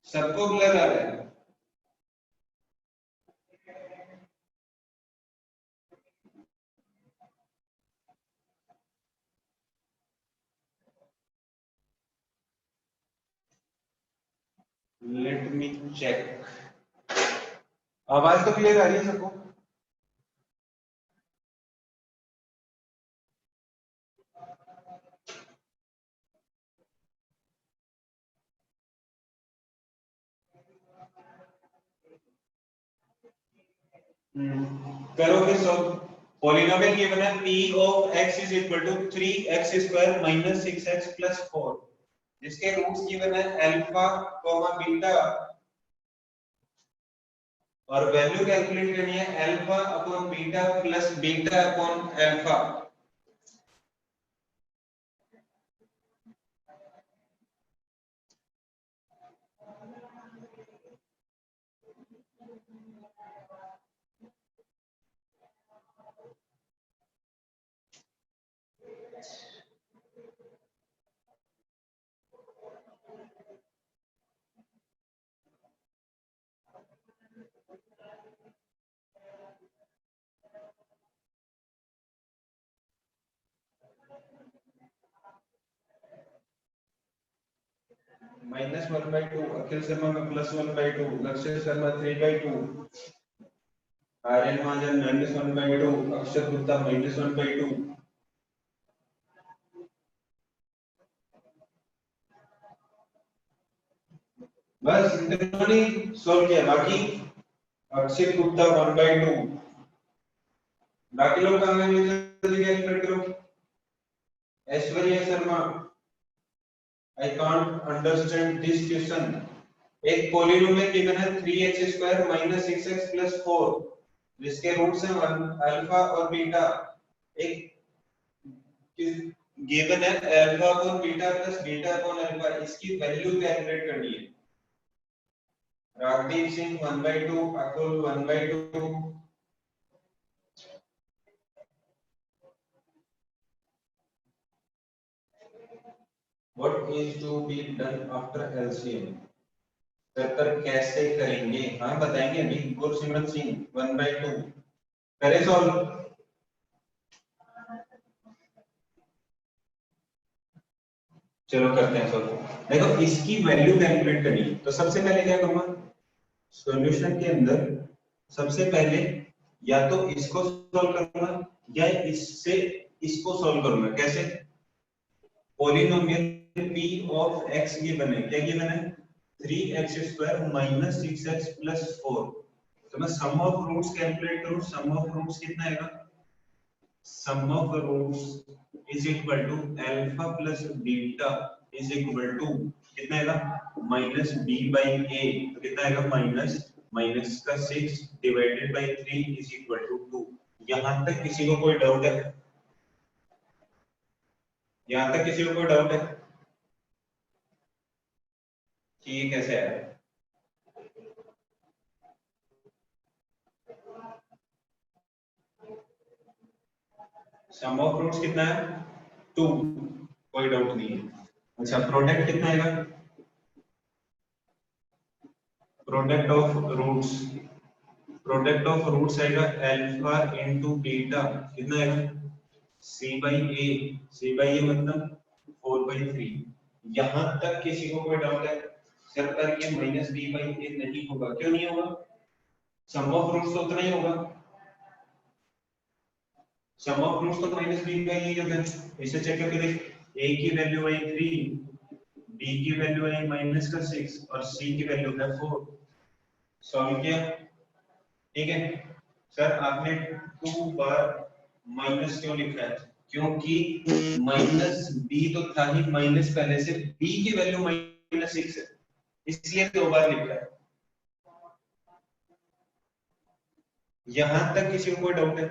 सबको ब्लर आ रहा है। लेट मी चेक, आवाज तो क्लियर आ रही है सबको? करो फिर सॉल्व। पॉलिनोमियल गिवन है p of x is equal to 3x square minus 6x plus 4, जिसके रूट्स गिवन है अल्फा, बीटा, और वैल्यू कैलकुलेट करनी है alpha upon beta plus beta upon alpha. -1/2, अखिल शर्मा में +1/2, लक्ष्य शर्मा 3/2, आर्यन महाजन -1/2, अक्षर गुप्ता -1/2। बस इतना ही सॉल्व किया, बाकी अक्षर गुप्ता 1/2, बाकी लोग कहां गए, जल्दी कैलकुलेट करो। Aishwarya Sharma, I can't understand this question। एक पॉलिनोमियल गिवन है 3x square minus 6x plus 4, जिसके रूट्स हैं अल्फा और बीटा। एक गिवन है alpha upon beta plus beta upon alpha, इसकी वैल्यू कैलकुलेट करनी है। Rajdeep Singh 1/2, Atul 1/2। What is to be done after LCM? कर कैसे करेंगे, हाँ बताएंगे अभी। गुरसिमरन सिंह 1/2 करे सॉल्व। चलो करते हैं सॉल्व। देखो इसकी वैल्यू कैलकुलेट करनी है, तो सबसे पहले क्या करूंगा, सॉल्यूशन के अंदर सबसे पहले या तो इसको सॉल्व करूंगा या इससे इसको सॉल्व करूंगा। कैसे, polynomial p of x given है, क्या गिवन है 3x square minus 6x plus 4। तो मैं सम ऑफ रूट्स कैलकुलेट करूं, सम ऑफ रूट्स कितना आएगा, sum of roots is equal to alpha plus beta is equal to कितना आएगा माइनस b बाई a, तो कितना आएगा माइनस माइनस का 6 divided by 3 is equal to 2। यहां तक किसी को कोई डाउट है, यहां तक किसी को कोई डाउट है कि ये कैसे है? सम ऑफ रूट्स कितना है 2, कोई डाउट नहीं है। अच्छा प्रोडक्ट कितना आएगा, product of roots, product of roots आएगा अल्फा इनटू बीटा, कितना आएगा c by a, c by a मतलब 4/3। यहां तक किसी को कोई डाउट है? सर पर ये माइनस बी बाई ए नहीं होगा, क्यों नहीं होगा? सम ऑफ रूट्स तो उतना ही होगा, सम ऑफ रूट्स तो माइनस बी बाई ए होगा। इसे चेक करके देख, ए की वैल्यू आई 3, बी की वैल्यू आई माइनस का 6 और सी की वैल्यू है 4। सॉल्व किया, ठीक है। सर आपने 2 बार माइनस क्यों लिखा है? क्योंकि माइनस बी तो था ही माइनस, पहले से बी की वैल्यू माइनस 6 है, इसलिए 2 बार लिखा है। यहां तक किसी को कोई डाउट है?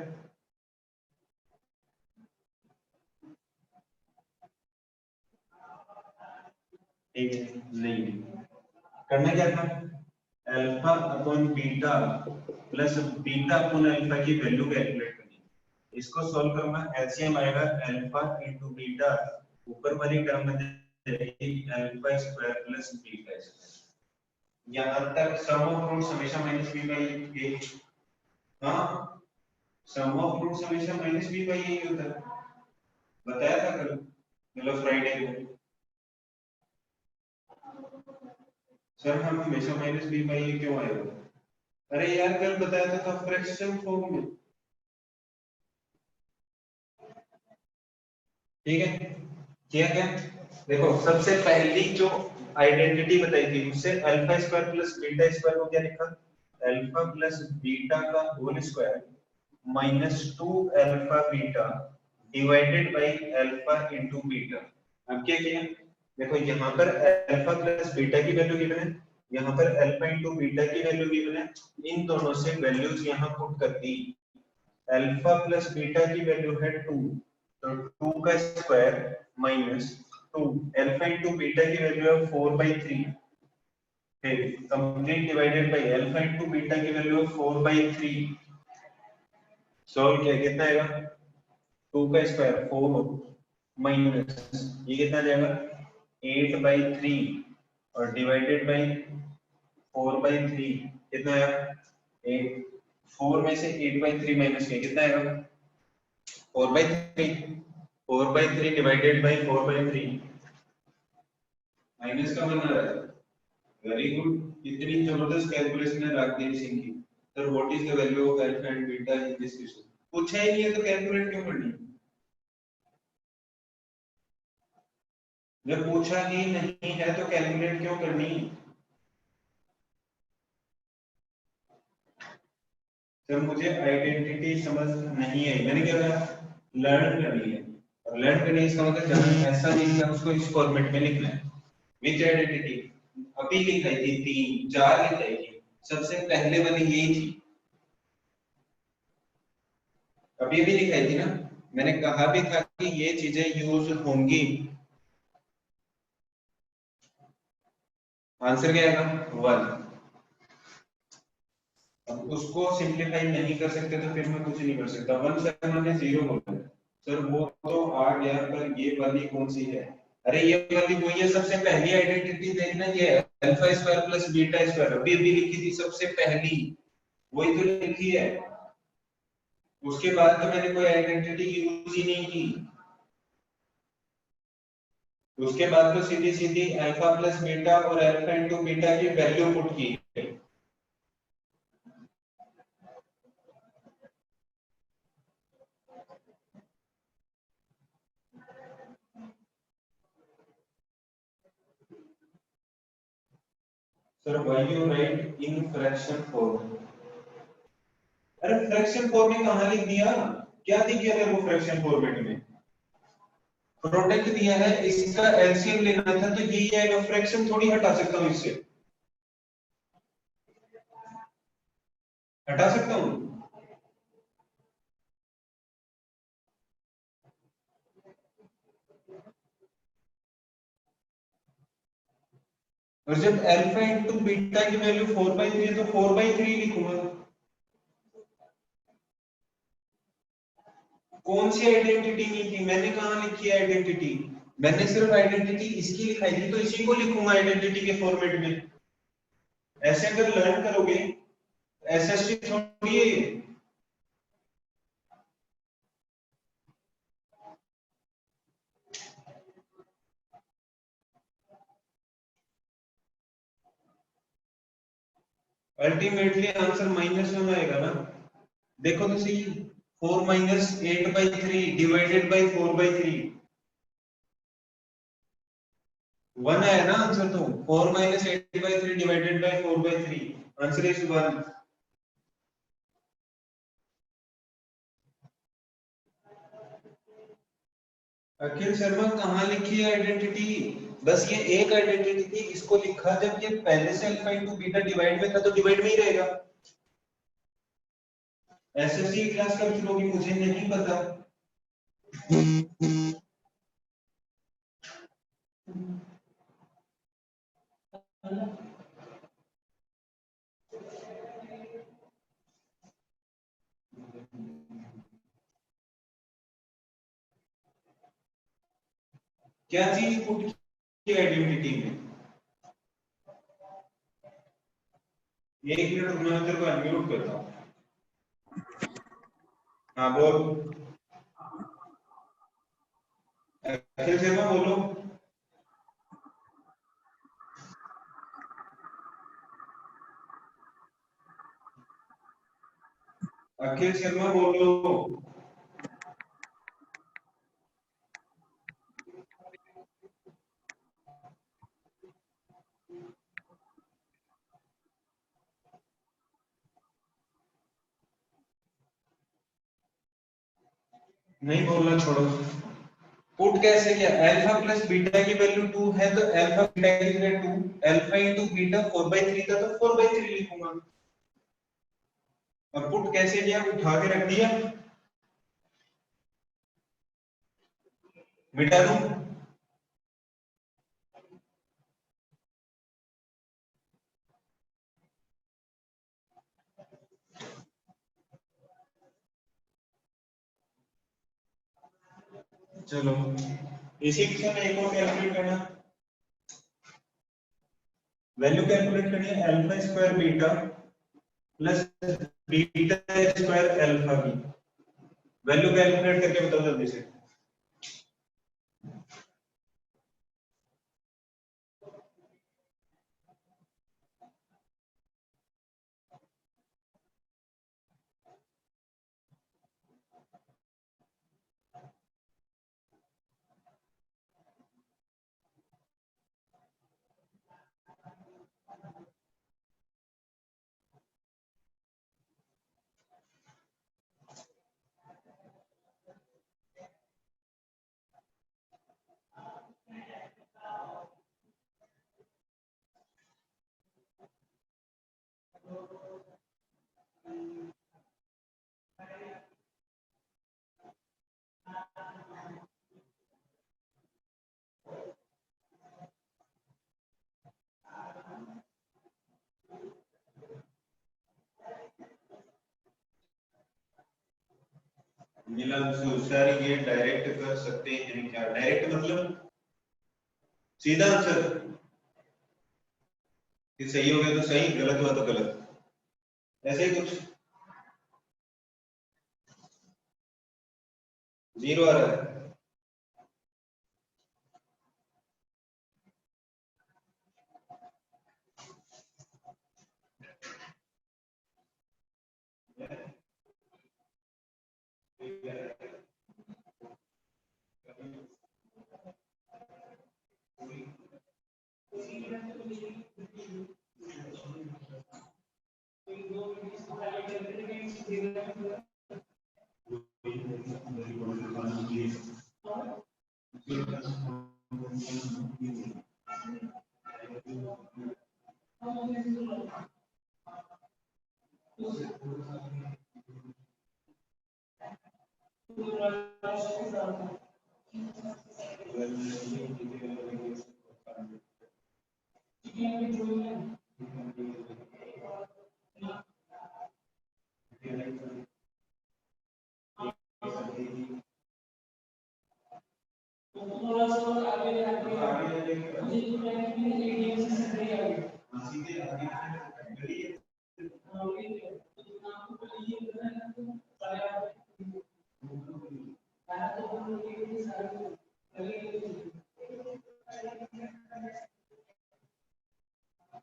ठीक है, नहीं करना क्या था, alpha upon beta plus beta upon alpha की वैल्यू कैलकुलेट करनी, इसको सॉल्व करना। एलसीएम आएगा अल्फा इनटू बीटा, ऊपर वाली टर्म में जाएगी alpha square plus beta square. यहां तक सम ऑफ रूट्स हमेशा माइनस बी बाई ए। हाँ, सम ऑफ रूट्स हमेशा माइनस बी बाई ए होता है, बताया था कल, मतलब फ्राइडे को। सर हम हमेशा माइनस बी बाई ए क्यों आएगा? अरे यार कल बताया था फ्रैक्शन फॉर्म में, ठीक है। किया क्या, देखो सबसे पहली जो आइडेंटिटी बताई थी उससे alpha square plus beta square को क्या लिखा, अल्फा प्लस बीटा का whole square minus 2 alpha beta divided by alpha into beta. अब क्या किया, देखो यहाँ पर अल्फा प्लस बीटा की वैल्यू गिवन है, यहाँ पर अल्फा इनटू बीटा की वैल्यू गिवन है, इन दोनों से वैल्यूज यहाँ पुट कर दी। अल्फा प्लस बीटा की वैल्यू है 2, तो 2 का square minus 2, alpha into beta की वैल्यू है 4/3, फिर complete divided by alpha into beta की वैल्यू है 4/3। सॉल्व किया कितना आएगा, 2 का स्क्वायर 4 माइनस ये कितना आ जाएगा 8/3 और डिवाइडेड बाय 4/3 कितना आया 8। 4 में से 8/3 माइनस किया कितना आएगा 4/3, 4/3 डिवाइडेड बाय 4/3 माइनस का बना रहा है। वेरी गुड, इतनी जबरदस्त कैलकुलेशन है राजदीप सिंह की। Sir what is the value of alpha and beta in this question, पूछा ही नहीं है तो कैलकुलेट क्यों करनी, जब पूछा ही नहीं है तो कैलकुलेट क्यों करनी। सर मुझे आइडेंटिटी समझ नहीं है, मैंने क्या कहा लर्न करनी है, और लर्न करनी इसका मतलब जहां ऐसा नहीं है उसको इस फॉर्मेट में लिखना है। विच आइडेंटिटी, अभी लिखाई थी 3 4 लिखाई थी, सबसे पहले वाली यही थी, अभी भी लिखाई थी ना, मैंने कहा भी था कि ये चीजें यूज होंगी। आंसर क्या आएगा 1। अब उसको सिंप्लीफाई नहीं कर सकते तो फिर मैं कुछ नहीं कर सकता। 1 से मैंने 0 बोला, सर वो तो आ गया, पर ये वाली कौन सी है? अरे ये वाली वही है, सबसे पहली आइडेंटिटी देखना, ये alpha square plus beta square अभी अभी लिखी थी सबसे पहली, वही तो लिखी है। उसके बाद तो मैंने कोई आइडेंटिटी यूज ही नहीं की, उसके बाद तो सीधी सीधी अल्फा प्लस बीटा और अल्फा इनटू बीटा की वैल्यू पुट की। Sir why you right in fraction form, अरे फ्रैक्शन फॉर्म में कहां लिख दिया, क्या दिख गया तेरे को फ्रैक्शन फॉर्मेट में? प्रोडक्ट दिया है, इसका एलसीएम लेना था तो यही आएगा, फ्रैक्शन थोड़ी हटा सकता हूं इससे, हटा सकता हूं। और जब अल्फा इनटू बीटा की वैल्यू 4/3 है तो 4/3 लिखूंगा। कौन सी आइडेंटिटी नहीं थी, मैंने कहां लिखी है आइडेंटिटी, मैंने सिर्फ आइडेंटिटी इसकी लिखाई थी तो इसी को लिखूंगा आइडेंटिटी के फॉर्मेट में। ऐसे अगर लर्न करोगे, एसएसटी थोड़ी है ये। अल्टीमेटली आंसर -1 आएगा ना। देखो तो सही, 4 माइनस 8/3 डिवाइडेड बाई 4/3 1 है ना आंसर। तो 4 minus 8/3 divided by 4/3 answer is 1। अखिल शर्मा कहाँ लिखी है आइडेंटिटी? बस ये एक आइडेंटिटी थी, इसको लिखा जब ये पहले से अल्फा इंटू बीटा डिवाइड में था तो डिवाइड में ही रहेगा। एसएससी क्लास कब शुरू होगी मुझे नहीं पता। क्या चीज पुट की आइडेंटिटी में? एक मिनट रुकना, मैं तेरे को अनम्यूट करता हूँ। हाँ बोल। अखिल शर्मा बोलो। अखिल शर्मा बोलो। नहीं बोलना छोड़ो। पुट कैसे किया? अल्फा प्लस बीटा की वैल्यू 2 है तो अल्फा बीटा की वैल्यू 2, अल्फा इंटू बीटा 4/3 था तो 4/3 लिखूंगा। और पुट कैसे किया? उठा के रख दिया, मिटा दूं। चलो इसी के साथ एक और कैलकुलेट करना, वैल्यू कैलकुलेट करनी है alpha square beta plus beta square alpha की वैल्यू कैलकुलेट करके बताओ जल्दी से। नीलम सर ये डायरेक्ट कर सकते हैं क्या? डायरेक्ट मतलब सीधा आंसर कि सही हो गया तो सही, गलत हुआ तो गलत, ऐसे ही कुछ। जीरो आ रहा है।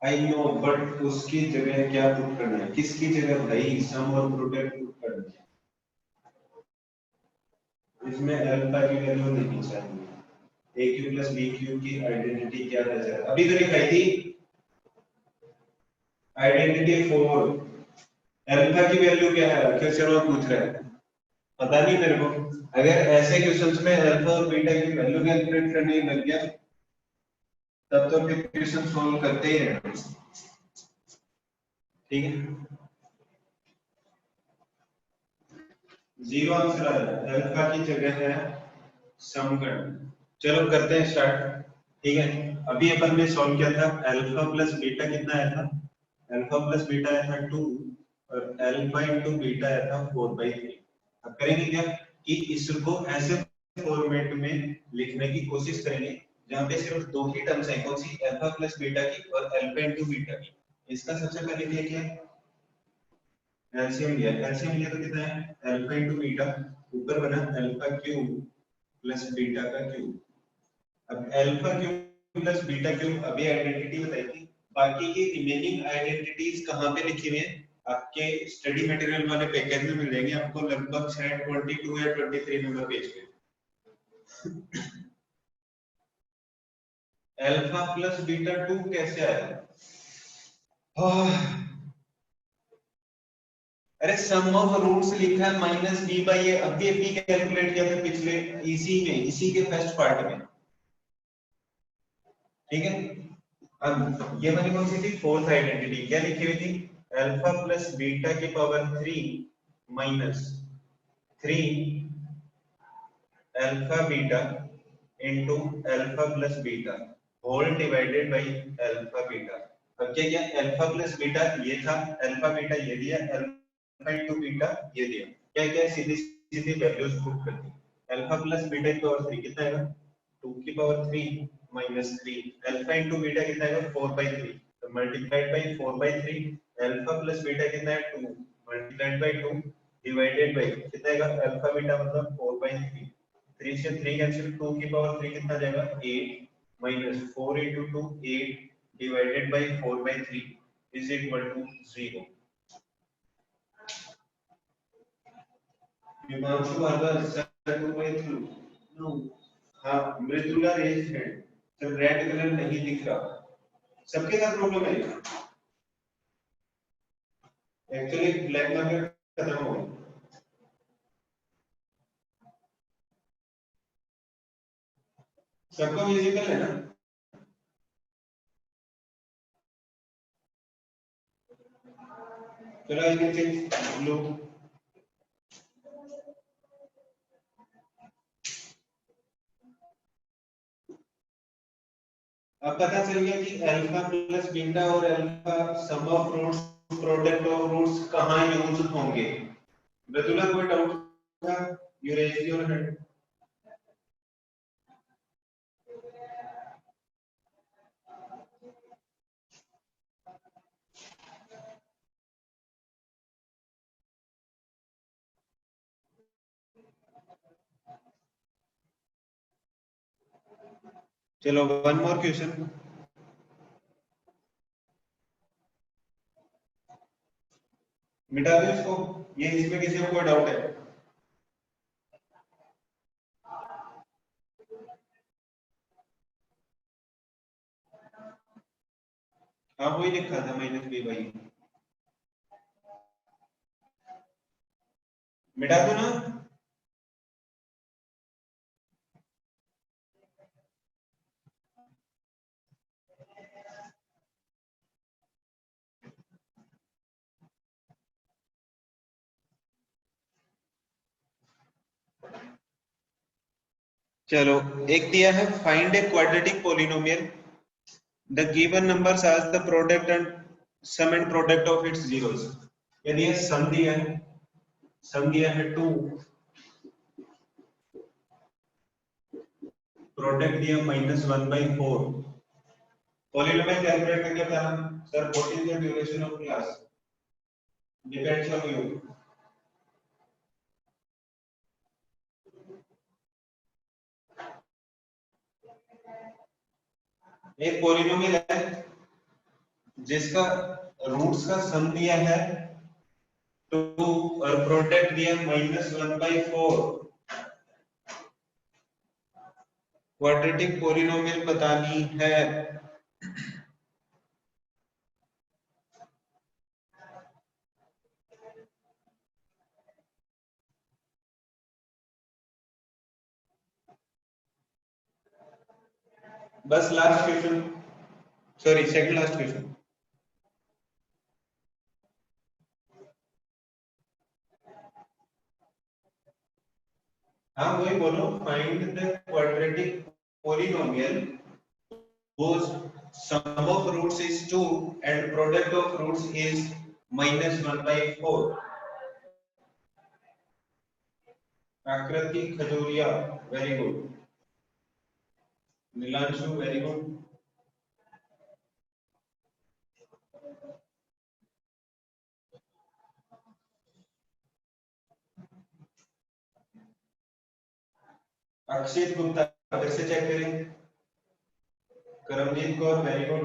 आई नो, बट उसकी जगह क्या पुट करना है? किसकी जगह भाई? सम और प्रोडक्ट पुट करना है। इसमें अल्फा की वैल्यू नहीं चाहिए। ए क्यू प्लस बी क्यू की आइडेंटिटी क्या है? अभी तो दिखाई थी आइडेंटिटी 4। अल्फा की वैल्यू क्या है? क्वेश्चन में पूछ रहा है, पता नहीं मेरे को। अगर ऐसे क्वेश्चंस में अल्फा और बीटा की वैल्यू कैलकुलेट करने लग गया तब तो फिर क्वेश्चन सॉल्व करते ही रहना। ठीक है, जीरो आंसर आ रहा है। अल्फा की जगह है सम करना। चलो करते हैं स्टार्ट। ठीक है, अभी अपन ने सॉल्व किया था। अल्फा प्लस बीटा कितना आया था? अल्फा प्लस बीटा आया था 2 और अल्फा इनटू बीटा आया था 4/3। अब करेंगे क्या कि इसको ऐसे फॉर्मेट में लिखने की कोशिश करेंगे जहां पे सिर्फ दो ही टर्म्स है। कौन सी? अल्फा प्लस बीटा की और अल्फा इनटू बीटा की। इसका सबसे पहले लिया क्या? एलसीएम लिया। एलसीएम लिया तो कितना है? अल्फा इनटू बीटा, ऊपर बना अल्फा क्यूब प्लस बीटा का क्यूब। अब alpha cube plus beta cube, अभी आइडेंटिटी बताई थी। बाकी की रिमेनिंग आइडेंटिटीज कहां पे लिखी हुई है? आपके स्टडी मटेरियल वाले पैकेज में मिल जाएंगे आपको, लगभग शायद 22 या 23 नंबर पेज पे। अल्फा प्लस बीटा 2 कैसे आया? आह, अरे सम ऑफ रूट्स लिखा है माइनस बी बाई ए। अभी अभी कैलकुलेट किया था पिछले इसी के फर्स्ट पार्ट में। ठीक है, अब ये वाली कौन सी थी? Fourth identity. क्या लिखी हुई थी? अल्फा प्लस बीटा की power 3 minus 3 alpha beta into alpha plus beta whole divided by alpha beta. अब क्या किया? अल्फा प्लस बीटा ये था, अल्फा बीटा ये दिया, अल्फा इंटू बीटा ये दिया। क्या क्या सीधी सीधी वैल्यूज पुट कर दी। अल्फा प्लस बीटा की पावर 3 कितना आएगा? 2 की power 3 minus 3। Alpha into beta कितना आएगा? 4/3। तो multiplied by 4/3। Alpha plus beta कितना है? 2 मल्टीप्लाइड बाई 2 डिवाइडेड बाई कितना आएगा? अल्फा बीटा मतलब 4/3। 3 से 3 कैंसिल, 2 की पावर 3 कितना आ जाएगा? 8 minus 4 into 2 8 divided by 4/3 is equal to 0। Himanshu Bhargava sir 2/3। No, हाँ मृदुला रेज है। सर रेड कलर नहीं दिख रहा। सबके साथ प्रॉब्लम है। एक्चुअली ब्लैक मार्केट खत्म हो गई। सबको विजिबल है ना? चलो आई कैन चेंज ब्लू। अब पता चल गया कि अल्फा प्लस बीटा और alpha sum of roots product of roots कहां यूज होंगे। मृदुला कोई डाउट था? You raise your hand. चलो वन मोर क्वेश्चन। मिटा दो इसको। ये इसमें किसी को कोई डाउट है? हाँ वही लिखा था माइनस बी बाई। मिटा दो ना। चलो, एक दिया है find a quadratic polynomial the given numbers as the product and sum and product of its zeros। यदि ये सम दिया है 2, प्रोडक्ट दिया -1/4। पॉलिनोमियल कैलकुलेट करके बताना। Sir what is the duration of class? Depends on you. एक पॉलिनोमियल है जिसका रूट्स का सम दिया है 2 और प्रोडक्ट दिया -1/4। क्वाड्रेटिक पॉलिनोमियल बतानी है। बस last question, sorry second last question. हाँ वही बोलो, find the quadratic polynomial whose sum of roots is 2 and product of roots is -1/4। Aakriti Khajuria, very good. Neelanshu, very good. Akshit Gupta, फिर से चेक करें। Karamjeet Kaur, very good.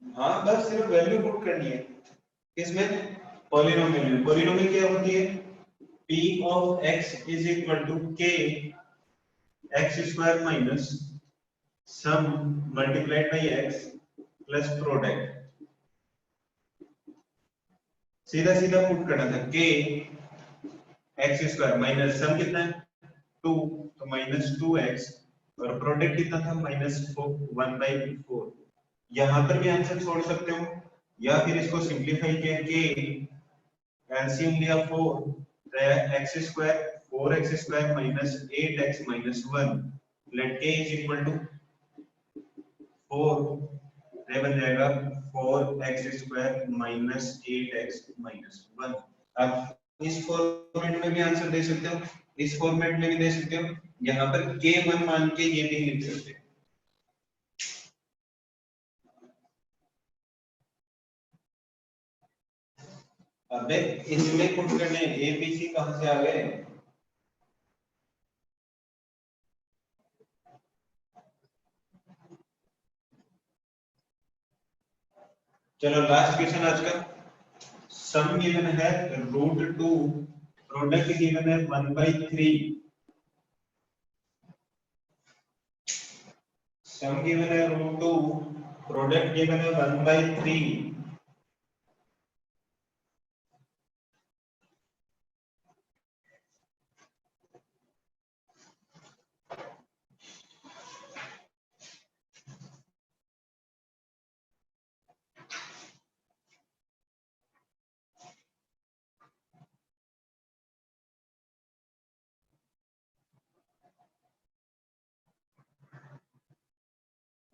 हाँ बस सिर्फ वैल्यू पुट करनी है। किसमें? पॉलिनोमियल में। पॉलिनोमियल क्या होती है? p of x is equal to k x square minus sum multiplied by x plus product। सीधा सीधा पुट करना था, k x स्क्वायर माइनस सम कितना है 2, तो -2x और प्रोडक्ट कितना था -1/4। यहां पर भी आंसर छोड़ सकते हो या फिर इसको सिंपलीफाई किया के एलसीएम लिया 4, तो x स्क्वायर 4x स्क्वायर minus 8x minus 1 let k is equal to 4, ये बन जाएगा 4x स्क्वायर माइनस 8x माइनस 1। आप इस फॉर्मेट में भी आंसर दे सकते हो, इस फॉर्मेट में भी दे सकते हो, यहाँ पर k1 मान के ये भी लिख सकते हो। अबे इसमें पुट करने ए बी सी कहां से आ गए? चलो लास्ट क्वेश्चन आज का। सम गिवन है √2, प्रोडक्ट गिवन है 1/3। सम गिवन है √2, प्रोडक्ट गिवन है 1/3।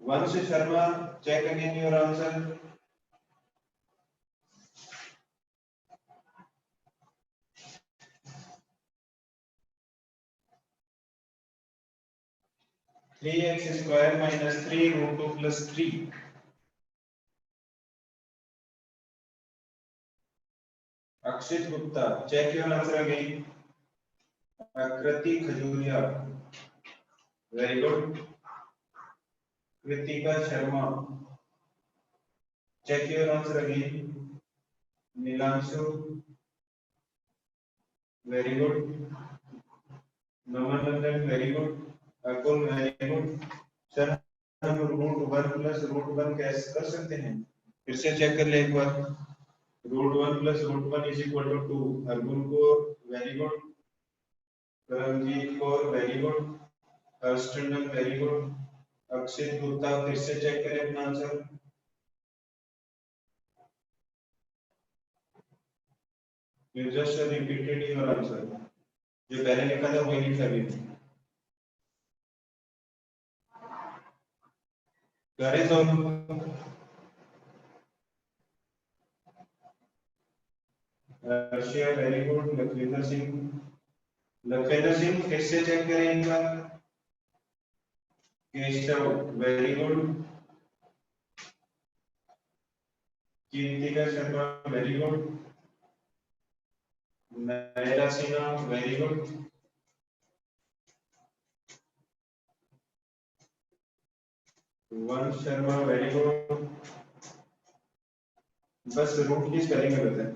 Vansh Sharma, check again your answer. Three X square minus 3 √2 plus 3। Akshit Gupta, check your answer again. Aakriti Khajuria, very good. Kritika Sharma, check your answer again. Neelanshu, very good. Naman Nandan, very good. Akul, very good. Sir हम √1 प्लस √1 कैसे कर सकते हैं? फिर से चेक कर ले एक बार। √1 plus √1 is equal to 2। Arjun को, very good. Karamjeet Kaur, very good. Harshchandan, very good. Akshit Gupta, फिर से चेक करें अपना answer. You just repeated your answer। जो पहले लिखा था वही लिखा भी करे तो। Rashiya, very good. लखविंदर सिंह, लखविंदर सिंह फिर से चेक करें एक बार। Keshav, very good. Kirtika Sharma, very good. Nayana Sinha, very good. वन शर्मा वेरी गुड। बस रूट किस करेंगे बताएं।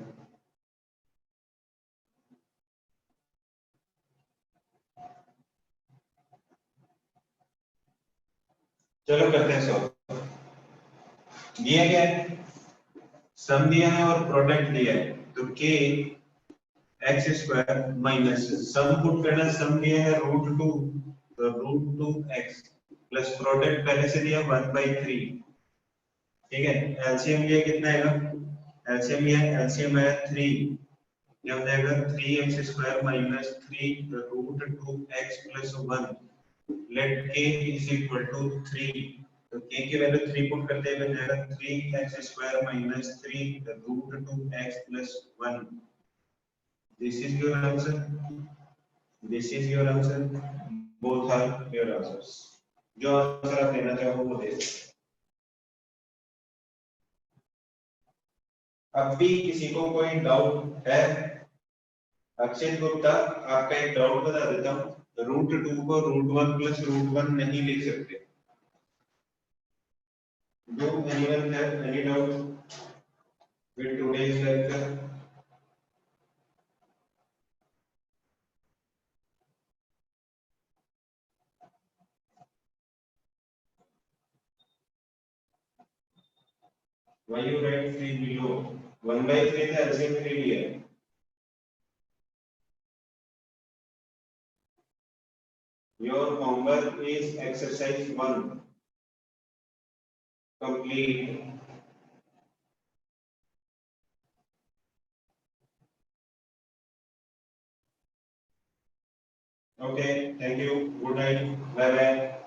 चलो करते हैं सॉल्व। दिया गया है, सम दिया है और प्रोडक्ट दिया है, तो K X square minus sum put करना, सम दिया है रूट टू, तो root two X plus product पहले से दिया 1/3। ठीक है, एलसीएम लिया कितना आएगा, एलसीएम लिया, एलसीएम है 3, ये हो जाएगा 3x square minus 3 root 2x plus 1। Let k is equal to 3, तो k की वैल्यू 3 पुट करते हैं, बन जाएगा 3x square minus 3 root 2x plus 1। This is your answer, this is your answer, both are your answers. जो आंसर आप देना चाहो वो दे। अब भी किसी को कोई डाउट है? अक्षय गुप्ता, आपका एक डाउट बता देता हूँ, रूट टू को root one plus root one नहीं लिख सकते। Do anyone have any doubt with today's lecture? Why you write 3 below? 1/3 था, LCM 3 लिया। Your homework is exercise 1 complete. Okay, thank you. Good night. Bye bye.